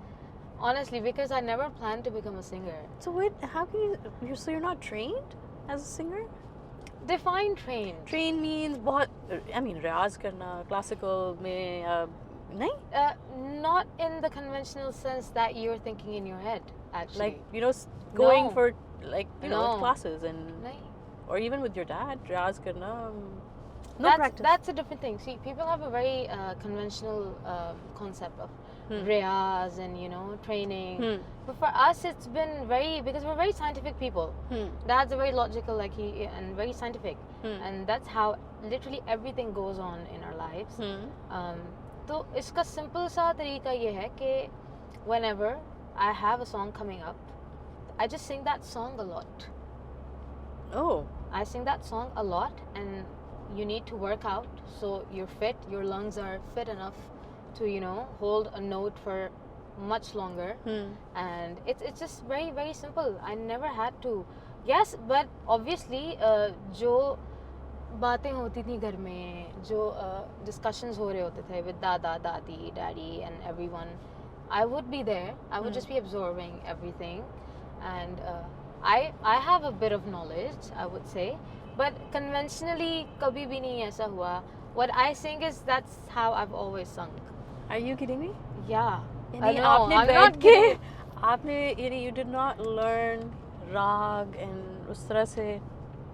Speaker 2: honestly because I never planned to become a singer.
Speaker 1: So wait, how can you? So you're not trained as a singer?
Speaker 2: Define trained.
Speaker 1: Trained means बहुत, I mean, रियाज करना, classical में नहीं?
Speaker 2: Not in the conventional sense that you're thinking in your head, actually.
Speaker 1: Like, you know, going for like, you know, classes and
Speaker 2: नहीं.
Speaker 1: or even with your dad, रियाज करना. No practice.
Speaker 2: That's a different thing. See, people have a very conventional concept of riyaz and training. But for us, it's been because we're very scientific people. Dad's a very logical, and very scientific, and that's how literally everything goes on in our lives. तो इसका simple सा तरीका ये है कि whenever I have a song coming up, I just sing that song a lot.
Speaker 1: Oh.
Speaker 2: I sing that song a lot, and you need to work out so you're fit, your lungs are fit enough to hold a note for much longer. And it's just very, very simple. I never had to. Yes, but obviously जो बातें होती थी घर में, जो discussions हो रहे होते थे with दादा, दादी, daddy and everyone, I would be there. I would just be absorbing everything, and I have a bit of knowledge, I would say, but conventionally कभी भी नहीं ऐसा हुआ. What I sing is that's how I've always sung.
Speaker 1: Are you kidding me?
Speaker 2: Yeah.
Speaker 1: I know.
Speaker 2: I'm not kidding.
Speaker 1: You did not learn rag and उस तरह से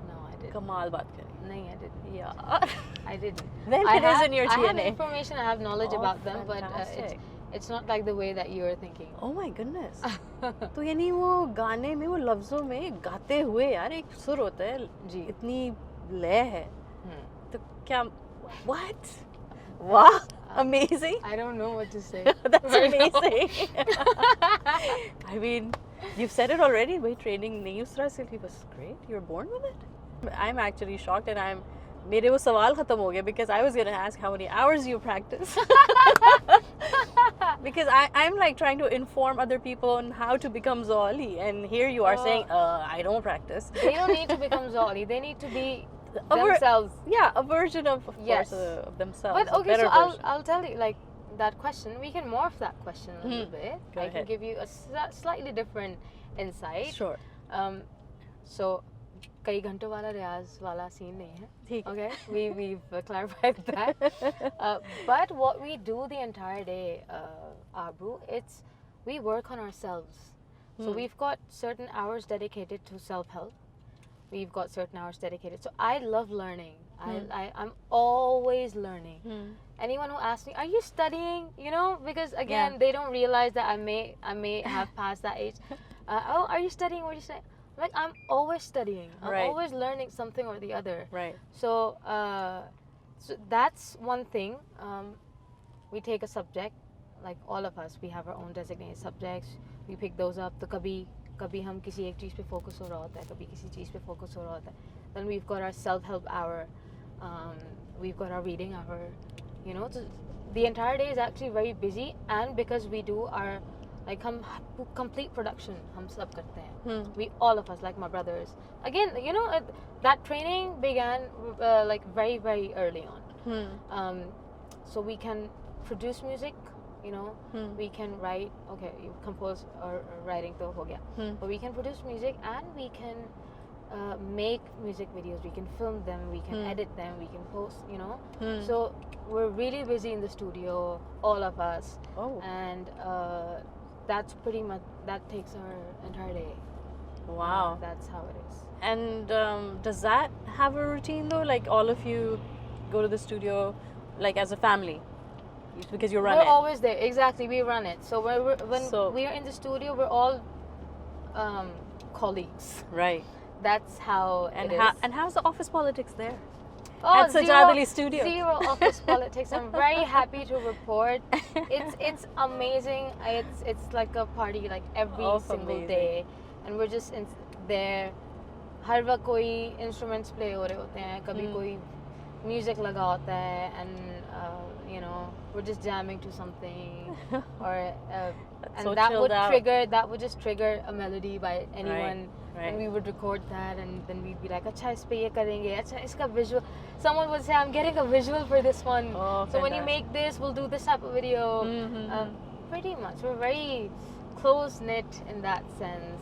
Speaker 2: No, I didn't.
Speaker 1: कमाल बात करी.
Speaker 2: नहीं, I didn't.
Speaker 1: Yeah.
Speaker 2: I didn't.
Speaker 1: Then it is in your
Speaker 2: I have
Speaker 1: DNA.
Speaker 2: information, I have knowledge about them, but
Speaker 1: fantastic.
Speaker 2: it's not like the way that you're thinking.
Speaker 1: Oh my goodness. तो यानी वो गाने में वो लफ्जों में गाते हुए यार एक सुर होता है
Speaker 2: जी
Speaker 1: इतनी लय है तो क्या what wow amazing
Speaker 2: I don't know what to say.
Speaker 1: That's amazing. I mean you've said it already by training नहीं उस तरह से was great. You're born with it. I'm actually shocked and मेरे वो सवाल खत्म हो गया because I was going to ask how many hours you practice. Because I'm like trying to inform other people on how to become Zaw Ali, and here you are saying I don't practice.
Speaker 2: They don't need to become Zaw Ali. They need to be themselves.
Speaker 1: Yeah, a version of
Speaker 2: yes.
Speaker 1: course, of themselves.
Speaker 2: But okay, so I'll tell you like that question. We can morph that question a little bit.
Speaker 1: Go ahead.
Speaker 2: Can give you a slightly different insight.
Speaker 1: Sure.
Speaker 2: So कई घंटों वाला रियाज वाला scene नहीं है.
Speaker 1: ठीक.
Speaker 2: Okay, we've clarified that. But what we do the entire day, Aabroo, we work on ourselves. So we've got certain hours dedicated to self-help. We've got certain hours dedicated. So I love learning. I'm always learning. Anyone who asks me, "Are you studying?" Because again, they don't realize that I may have passed that age. Oh, are you studying? What are you studying? Like I'm always studying. I'm always learning something or the other.
Speaker 1: Right.
Speaker 2: So, so that's one thing. We take a subject, like all of us. We have our own designated subjects. We pick those up. तो कभी हम किसी एक चीज़ पे focus हो रहा होता है, कभी किसी चीज़ पे focus हो रहा होता है. Then we've got our self-help hour. We've got our reading hour. So the entire day is actually very busy, and because we do our like हम complete production हम सब करते हैं. We all of us, like my brothers. Again, that training began like very, very early on. So we can produce music, we can write. Okay, you compose or writing to ho gaya. But we can produce music and we can make music videos. We can film them. We can edit them. We can post. So we're really busy in the studio, all of us.
Speaker 1: Oh.
Speaker 2: And that's pretty much that takes our entire day.
Speaker 1: Wow.
Speaker 2: That's how it is.
Speaker 1: And does that have a routine though? Like all of you go to the studio like as a family? Because you run it.
Speaker 2: We're always there. Exactly, we run it. So when we are in the studio, we're all colleagues.
Speaker 1: Right.
Speaker 2: That's how it is.
Speaker 1: And how's the office politics there?
Speaker 2: Oh,
Speaker 1: at Sajjad Ali studio.
Speaker 2: Zero office politics. I'm very happy to report. It's amazing. It's like a party like every single day, and we're just there. हर वक्त कोई instruments play हो रहे होते हैं, कभी कोई music लगा होता है, and we're just jamming to something, or and
Speaker 1: so
Speaker 2: that would just trigger a melody by anyone.
Speaker 1: Right.
Speaker 2: And we would record that, and then we'd be like, अच्छा इस पे ये करेंगे, अच्छा इसका visual. Someone would say, I'm getting a visual for this one.
Speaker 1: Oh,
Speaker 2: so when you make this, we'll do this type of video. Pretty much, we're very close knit in that sense,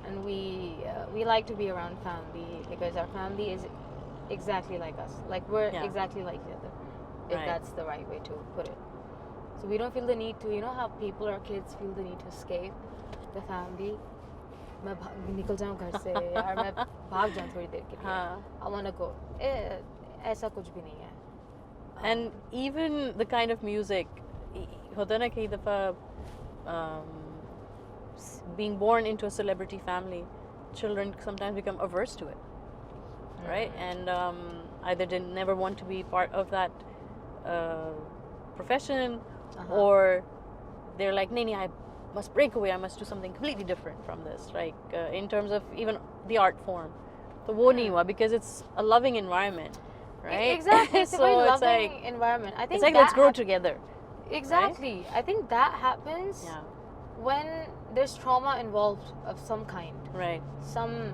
Speaker 2: and we like to be around family because our family is exactly like us. Like we're exactly like the other, if that's the right way to put it. So we don't feel the need to, how people or kids feel the need to escape the family. मैं निकल जाऊँ घर से यार मैं भाग जाऊँ थोड़ी देर के लिए. I want to go. ऐसा कुछ भी नहीं है.
Speaker 1: And even the kind of music, होता है ना कई दफ़ा being born into a celebrity family, children sometimes become averse to it, right? And either they never want to be part of that profession, or they're like, nee, I must break away, I must do something completely different from this, like in terms of even the art form. So wo nahi hua, because it's a loving environment, right?
Speaker 2: Exactly, it's a
Speaker 1: So
Speaker 2: very
Speaker 1: it's
Speaker 2: loving
Speaker 1: like,
Speaker 2: environment. I think
Speaker 1: it's like let's grow together.
Speaker 2: Exactly. Right? I think that happens
Speaker 1: Yeah.
Speaker 2: when there's trauma involved of some kind.
Speaker 1: Right.
Speaker 2: Some,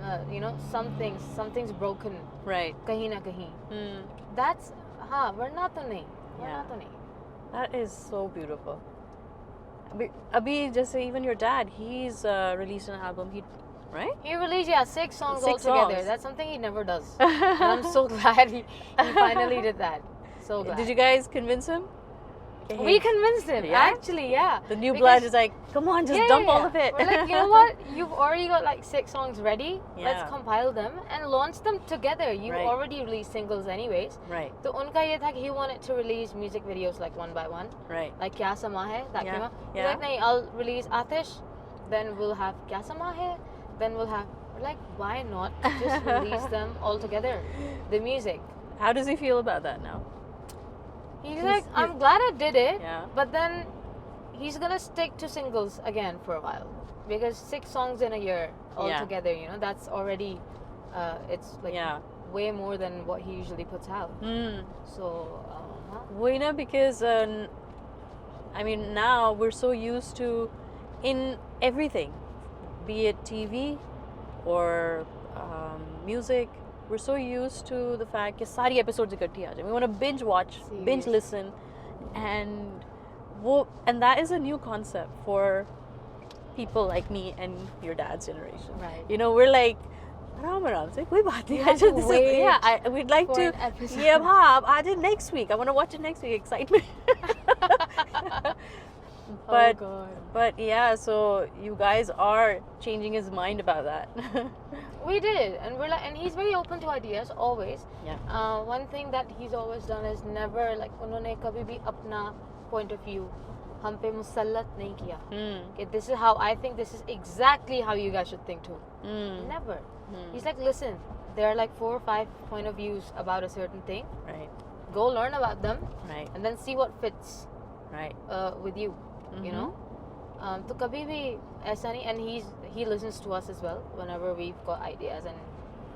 Speaker 2: something's broken.
Speaker 1: Right.
Speaker 2: Kahin na kahin. That's, varna to nahi.
Speaker 1: Yeah. That is so beautiful. Abhi, just even your dad, he's released an album. Right?
Speaker 2: He released 6 songs
Speaker 1: 6
Speaker 2: altogether.
Speaker 1: songs.
Speaker 2: That's something he never does. And I'm so glad he finally did that. So glad.
Speaker 1: Did you guys convince him?
Speaker 2: We convinced him, actually, yeah.
Speaker 1: The new blood is like, come on, just dump all of it.
Speaker 2: We're like, you know what? You've already got like 6 songs ready.
Speaker 1: Yeah.
Speaker 2: Let's compile them and launch them together. You
Speaker 1: Right.
Speaker 2: already released singles anyways.
Speaker 1: Right.
Speaker 2: So unka ye tha ki he wanted to release music videos like one by one.
Speaker 1: Right.
Speaker 2: Like Kya Sama Hai, that came out. He's
Speaker 1: Yeah.
Speaker 2: like, nahi, I'll release Atish, then we'll have Kya Sama Hai, then we'll have... We're like, why not just release them all together? The music.
Speaker 1: How does he feel about that now?
Speaker 2: He's like, I'm glad I did it,
Speaker 1: Yeah.
Speaker 2: but then he's gonna stick to singles again for a while, because 6 songs in a year altogether, you know, that's already, it's like way more than what he usually puts out. So,
Speaker 1: Waina, because I mean, now we're so used to, in everything, be it TV or music, we're so used to the fact that sari episodes ikatti aa jaye. We want to binge watch, binge listen, and that is a new concept for people like me and your dad's generation.
Speaker 2: Right.
Speaker 1: You know, we're like, say koi baat nahi. We'd like to. I did next week. I want to watch it next week. Excitement. But yeah, so you guys are changing his mind about that.
Speaker 2: We did, and we're like, and he's very open to ideas always.
Speaker 1: Yeah.
Speaker 2: One thing that he's always done is never like उन्होंने कभी भी अपना point of view हम पे मुसल्लत नहीं किया. Okay, this is how I think. This is exactly how you guys should think too. Never. He's like, listen, there are like 4 or 5 point of views about a certain thing.
Speaker 1: Right.
Speaker 2: Go learn about them.
Speaker 1: Right.
Speaker 2: And then see what fits.
Speaker 1: Right.
Speaker 2: With you. You know. तो कभी भी ऐसा नहीं, and he listens to us as well whenever we've got ideas, and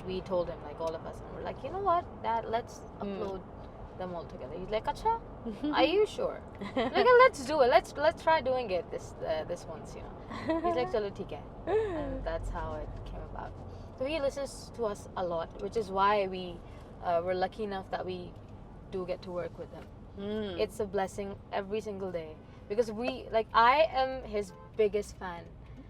Speaker 2: we told him, like all of us, and we're like, you know what, Dad, let's upload them all together. He's like, Acha, are you sure? Like, let's do it. Let's try doing it this once, you know. He's like, chalo theek hai, and that's how it came about. So he listens to us a lot, which is why we were lucky enough that we do get to work with him. It's a blessing every single day. Because I am his biggest fan.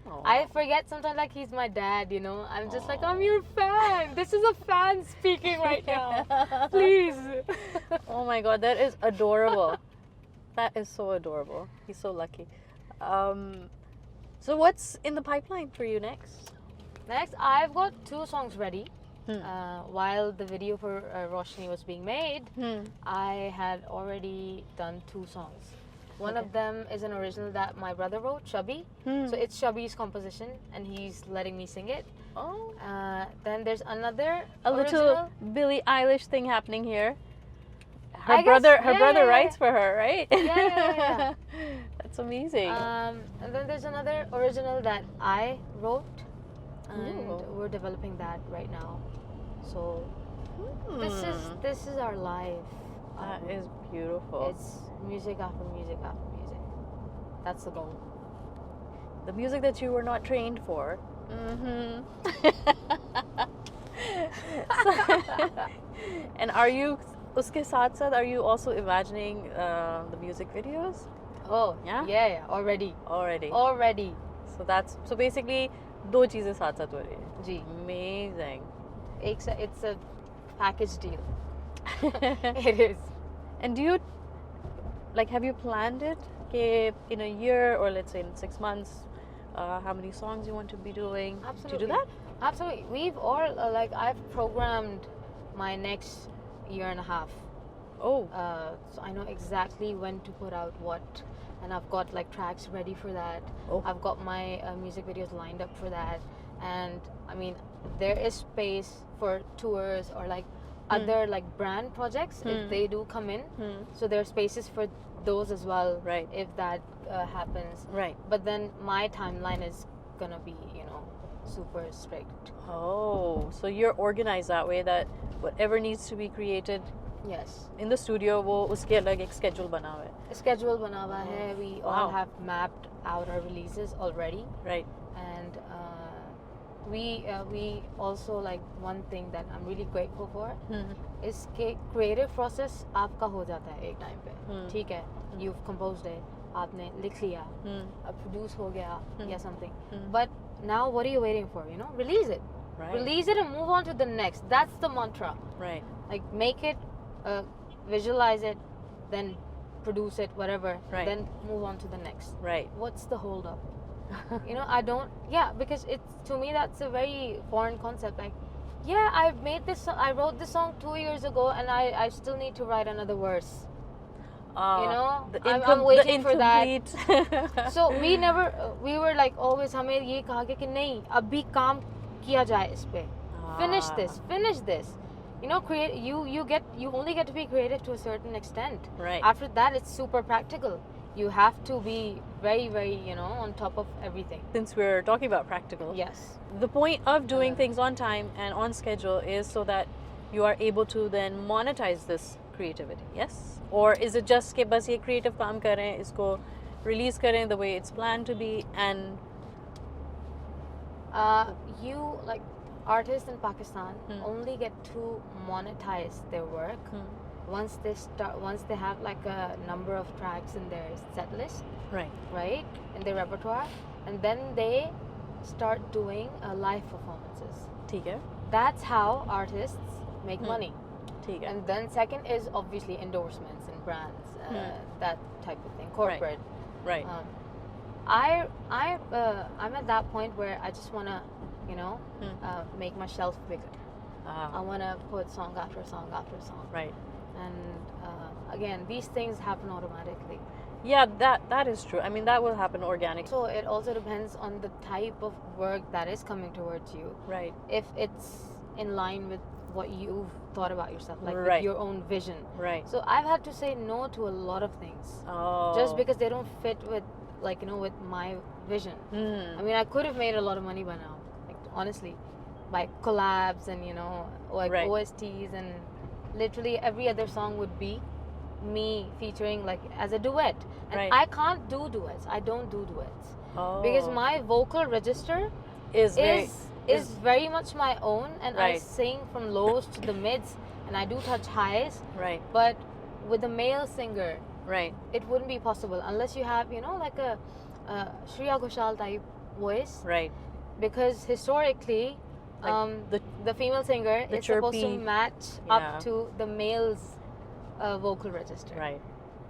Speaker 2: Aww. I forget sometimes like he's my dad, you know. I'm just like, I'm your fan. This is a fan speaking right now. Please.
Speaker 1: Oh my God, that is adorable. That is so adorable. He's so lucky. So what's in the pipeline for you next?
Speaker 2: Next, I've got 2 songs ready. While the video for Roshni was being made, I had already done 2 songs. One of them is an original that my brother wrote, Shabby. So it's Shabby's composition, and he's letting me sing it.
Speaker 1: Oh.
Speaker 2: Then there's another
Speaker 1: little Billie Eilish thing happening here. Her
Speaker 2: guess,
Speaker 1: brother writes for her, right?
Speaker 2: Yeah.
Speaker 1: That's amazing.
Speaker 2: And then there's another original that I wrote, and we're developing that right now. So this is our life.
Speaker 1: That is beautiful.
Speaker 2: It's music after music after music. That's the goal.
Speaker 1: The music that you were not trained for. And are you, uske saath saath, are you also imagining the music videos?
Speaker 2: Oh, yeah, already. So
Speaker 1: basically, 2 cheezein saath saath ho rahi hai.
Speaker 2: Ji.
Speaker 1: Amazing.
Speaker 2: It's a package deal. It is.
Speaker 1: And do you, like, have you planned it? Okay, in a year, or let's say in 6 months, how many songs you want to be doing?
Speaker 2: Absolutely.
Speaker 1: Do you do that?
Speaker 2: Absolutely. We've all, I've programmed my next year and a half
Speaker 1: Oh.
Speaker 2: So I know exactly when to put out what, and I've got like tracks ready for that.
Speaker 1: Oh.
Speaker 2: I've got my music videos lined up for that, and I mean there is space for tours or like other like brand projects if they do come in. So there are spaces for those as well.
Speaker 1: Right.
Speaker 2: If that happens.
Speaker 1: Right.
Speaker 2: But then my timeline is gonna be, you know, super strict.
Speaker 1: Oh, so you're organized that way that whatever needs to be created
Speaker 2: Yes.
Speaker 1: in the studio, वो उसके अलग एक schedule बना हुआ है.
Speaker 2: Schedule बना हुआ है. We all
Speaker 1: Wow.
Speaker 2: have mapped out our releases already.
Speaker 1: Right.
Speaker 2: And we also, like, one thing that I'm really grateful for is कि creative process आपका हो जाता है एक time पे. ठीक है. You've composed it. आपने लिख लिया. Produce हो गया या something. But now what are you waiting for? You know, release it.
Speaker 1: Right.
Speaker 2: Release it and move on to the next. That's the mantra.
Speaker 1: Right.
Speaker 2: Like, make it, visualize it, then produce it, whatever.
Speaker 1: Right.
Speaker 2: Then move on to the next.
Speaker 1: Right.
Speaker 2: What's the hold up? You know, I don't. Yeah, because it's, to me, that's a very foreign concept. Like, yeah, I wrote this song 2 years ago, and I still need to write another verse. You know, I'm waiting for that. So we were like always, हमें ये कहा कि नहीं, अभी काम किया जाए इस पे. Finish this. You know, you only get to be creative to a certain extent.
Speaker 1: Right.
Speaker 2: After that, it's super practical. You have to be very, very, you know, on top of everything.
Speaker 1: Since we're talking about practical,
Speaker 2: Yes.
Speaker 1: the point of doing things on time and on schedule is so that you are able to then monetize this creativity. Yes? Or is it just कि बस ये creative काम कर रहे हैं, इसको release करें the way it's planned to be, and
Speaker 2: you, like, artists in Pakistan only get to monetize their work once they have like a number of tracks in their set list, right, in their repertoire, and then they start doing live performances.
Speaker 1: ठीक है.
Speaker 2: That's how artists make money.
Speaker 1: ठीक है.
Speaker 2: And then second is obviously endorsements and brands, that type of thing, corporate.
Speaker 1: Right.
Speaker 2: I'm at that point where I just wanna, you know, make my shelf bigger. I wanna put song after song after song.
Speaker 1: Right.
Speaker 2: And again, these things happen automatically.
Speaker 1: Yeah, that is true. I mean, that will happen organically.
Speaker 2: So it also depends on the type of work that is coming towards you.
Speaker 1: Right.
Speaker 2: If it's in line with what you've thought about yourself, like
Speaker 1: Right.
Speaker 2: with your own vision.
Speaker 1: Right.
Speaker 2: So I've had to say no to a lot of things. Just because they don't fit with, like, you know, with my vision. I mean, I could have made a lot of money by now, like, honestly, by collabs and, you know, like OSTs, and literally every other song would be me featuring, like, as a duet. And I can't do duets. I don't do duets. Because my vocal register is very much my own, and I sing from lows to the mids, and I do touch highs.
Speaker 1: Right.
Speaker 2: But with a male singer,
Speaker 1: Right.
Speaker 2: it wouldn't be possible unless you have, you know, like a Shreya Ghoshal type voice.
Speaker 1: Right.
Speaker 2: Because historically,
Speaker 1: Like
Speaker 2: the female singer
Speaker 1: the
Speaker 2: is supposed to
Speaker 1: chirpy-
Speaker 2: match up to the male's vocal register.
Speaker 1: Right.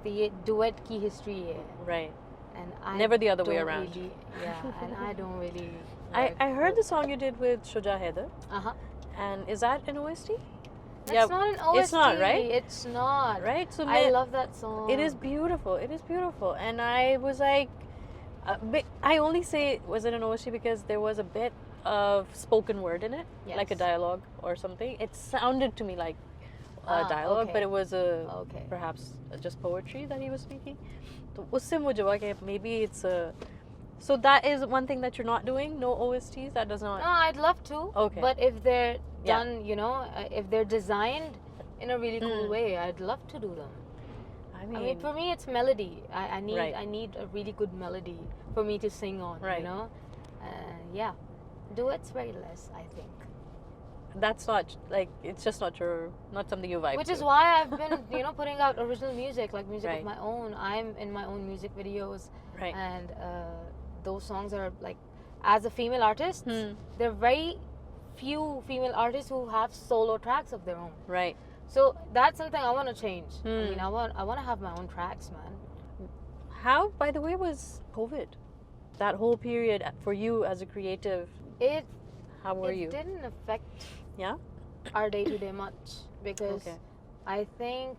Speaker 2: The duet ki history hai.
Speaker 1: Right.
Speaker 2: And I
Speaker 1: Never the other way
Speaker 2: don't
Speaker 1: around.
Speaker 2: really- yeah, and I don't really.
Speaker 1: I heard the song you did with Sajjad Ali, and is that an OST?
Speaker 2: That's not an OST.
Speaker 1: It's not, right?
Speaker 2: It's not.
Speaker 1: Right. So
Speaker 2: I love that song.
Speaker 1: It is beautiful. It is beautiful, and I was like, I only say was it an OST because there was a bit of spoken word in it, like a dialogue or something. It sounded to me like a dialogue, but it was perhaps just poetry that he was speaking. तो उससे मुझे हुआ कि maybe it's a. So that is one thing that you're not doing. No OSTs. That does not.
Speaker 2: No, I'd love to.
Speaker 1: Okay.
Speaker 2: But if they're done, you know, if they're designed in a really cool way, I'd love to do them. I mean, for me, it's melody. I need a really good melody for me to sing on.
Speaker 1: Right.
Speaker 2: You know, yeah, duets very less, I think.
Speaker 1: That's not like it's just not something you vibe.
Speaker 2: Which
Speaker 1: to.
Speaker 2: is why I've been, you know, putting out original music, like music of my own. I'm in my own music videos, and those songs are like, as a female artist, there are very few female artists who have solo tracks of their own.
Speaker 1: Right.
Speaker 2: So that's something I want to change. I mean, I want to have my own tracks, man.
Speaker 1: How, by the way, was COVID? That whole period for you as a creative. How were you?
Speaker 2: It didn't affect
Speaker 1: Yeah.
Speaker 2: our day-to-day much because I think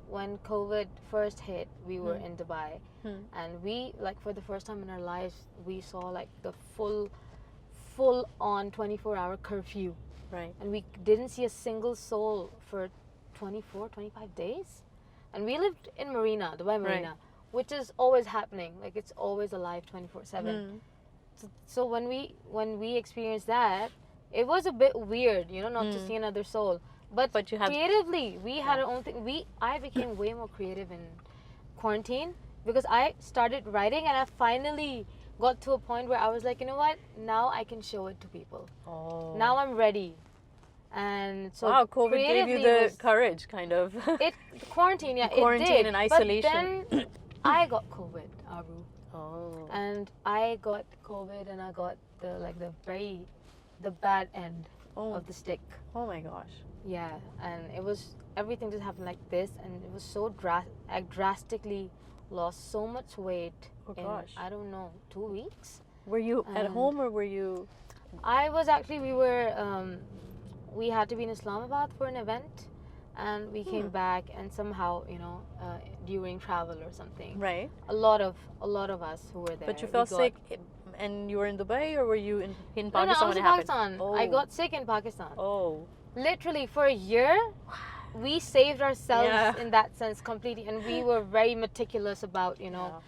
Speaker 2: when COVID first hit, we were in Dubai, and we, like, for the first time in our lives, we saw like the full on 24-hour curfew.
Speaker 1: Right.
Speaker 2: And we didn't see a single soul for 24, 25 days. And we lived in Marina, Dubai Marina, which is always happening. Like, it's always alive 24/7. So when we experienced that, it was a bit weird, you know, not to see another soul. But
Speaker 1: you have
Speaker 2: creatively, we had our own thing. I became way more creative in quarantine because I started writing, and I finally got to a point where I was like, you know what? Now I can show it to people.
Speaker 1: Oh.
Speaker 2: Now I'm ready. And so
Speaker 1: wow, COVID gave you the courage, kind of.
Speaker 2: Quarantine, yeah,
Speaker 1: quarantine
Speaker 2: it did.
Speaker 1: and isolation.
Speaker 2: But then I got COVID, Aabroo.
Speaker 1: Oh.
Speaker 2: And I got COVID, and I got the bad end of the stick.
Speaker 1: Oh my gosh.
Speaker 2: Yeah, and everything just happened like this, and it was so I drastically lost so much weight.
Speaker 1: Oh gosh.
Speaker 2: I don't know, 2 weeks.
Speaker 1: Were you at home or were you?
Speaker 2: I was actually, we had to be in Islamabad for an event, and we came back, and somehow, you know, during travel or something.
Speaker 1: Right.
Speaker 2: A lot of us who were there.
Speaker 1: But you felt sick, and you were in Dubai, or were you in Pakistan?
Speaker 2: No, I was
Speaker 1: when
Speaker 2: in
Speaker 1: it happened?
Speaker 2: Pakistan.
Speaker 1: Oh.
Speaker 2: I got sick in Pakistan.
Speaker 1: Oh.
Speaker 2: Literally for a year, we saved ourselves in that sense completely, and we were very meticulous about, you know,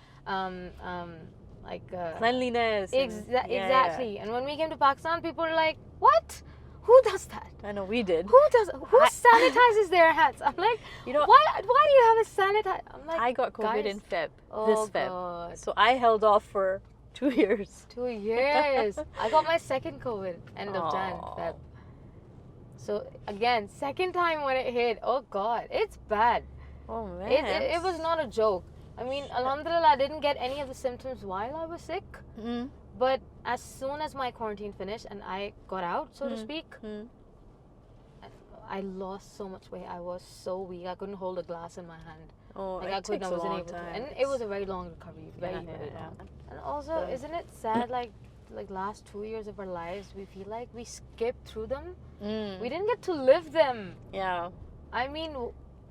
Speaker 1: cleanliness.
Speaker 2: Exactly. And when we came to Pakistan, people were like, "What? Who does that?"
Speaker 1: I know we did.
Speaker 2: Who sanitizes their hands? I'm like,
Speaker 1: you know,
Speaker 2: why do you have a sanitizer? I'm like,
Speaker 1: I got COVID in Feb. This Feb.
Speaker 2: God.
Speaker 1: So I held off for 2 years.
Speaker 2: 2 years. I got my second COVID end of Jan, Feb. So again, second time when it hit, oh God, it's bad.
Speaker 1: Oh man.
Speaker 2: It was not a joke. I mean, alhamdulillah, I didn't get any of the symptoms while I was sick. But as soon as my quarantine finished and I got out, so to speak, I lost so much weight. I was so weak. I couldn't hold a glass in my hand.
Speaker 1: Oh,
Speaker 2: like,
Speaker 1: it takes a long time.
Speaker 2: And it was a very long recovery. Very long. And also, isn't it sad, like last 2 years of our lives, we feel like we skipped through them. We didn't get to live them.
Speaker 1: Yeah.
Speaker 2: I mean,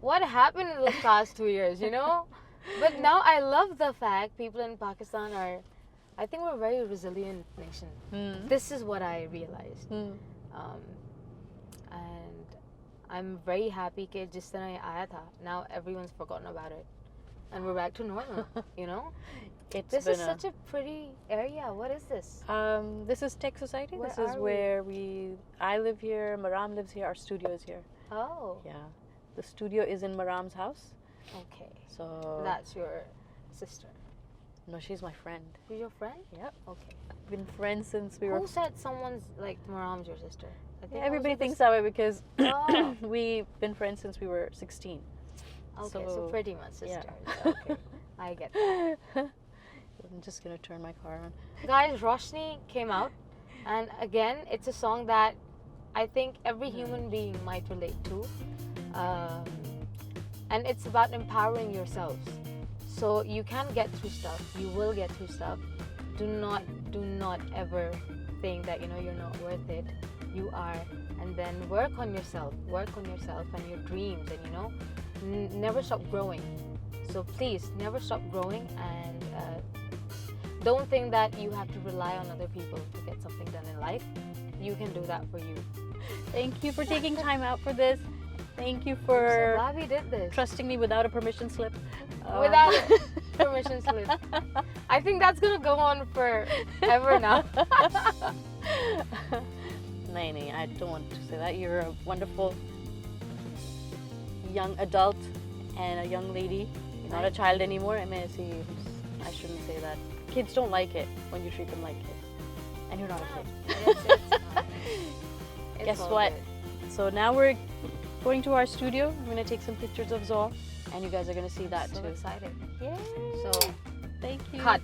Speaker 2: what happened in those past 2 years, you know? But now I love the fact people in Pakistan I think we're a very resilient nation. This is what I realized. And I'm very happy that just when I aaya tha, now everyone's forgotten about it. And we're back to normal, you know? This is such a pretty area. What is this?
Speaker 1: This is Tech Society.
Speaker 2: Where
Speaker 1: this is where I live here, Mehrub lives here, our studio is here.
Speaker 2: Oh.
Speaker 1: Yeah. The studio is in Mehrub's house.
Speaker 2: Okay.
Speaker 1: So
Speaker 2: that's your sister?
Speaker 1: No, she's my friend.
Speaker 2: She's your friend?
Speaker 1: Yep.
Speaker 2: Okay.
Speaker 1: We've been friends since we were...
Speaker 2: Who said someone's, like, Mehrub's your sister? I think
Speaker 1: everybody thinks that way because we've been friends since we were 16.
Speaker 2: Okay, so pretty much sisters.
Speaker 1: Yeah.
Speaker 2: Okay, I get that.
Speaker 1: I'm just going to turn my car on.
Speaker 2: Guys, Roshni came out, and again, it's a song that I think every human being might relate to. And it's about empowering yourselves. So you can get through stuff. You will get through stuff. Do not ever think that, you know, you're not worth it. You are. And then work on yourself and your dreams, and, you know, never stop growing. So please never stop growing, and don't think that you have to rely on other people to get something done in life. You can do that for you.
Speaker 1: Thank you for taking time out for this. Thank you for
Speaker 2: I'm so glad we did this.
Speaker 1: Trusting me without a permission slip.
Speaker 2: Without a permission slip. I think that's gonna go on forever now.
Speaker 1: Naini, I don't want to say that. You're a wonderful young adult and a young lady. You're not a child anymore. I mean, I shouldn't say that. Kids don't like it when you treat them like kids. And you're not a kid.
Speaker 2: It's
Speaker 1: Guess what?
Speaker 2: Good.
Speaker 1: So now we're going to our studio. I'm going to take some pictures of Zaw, and you guys are going to see that
Speaker 2: so
Speaker 1: too.
Speaker 2: Excited.
Speaker 1: Yay!
Speaker 2: So,
Speaker 1: thank you.
Speaker 2: Cut.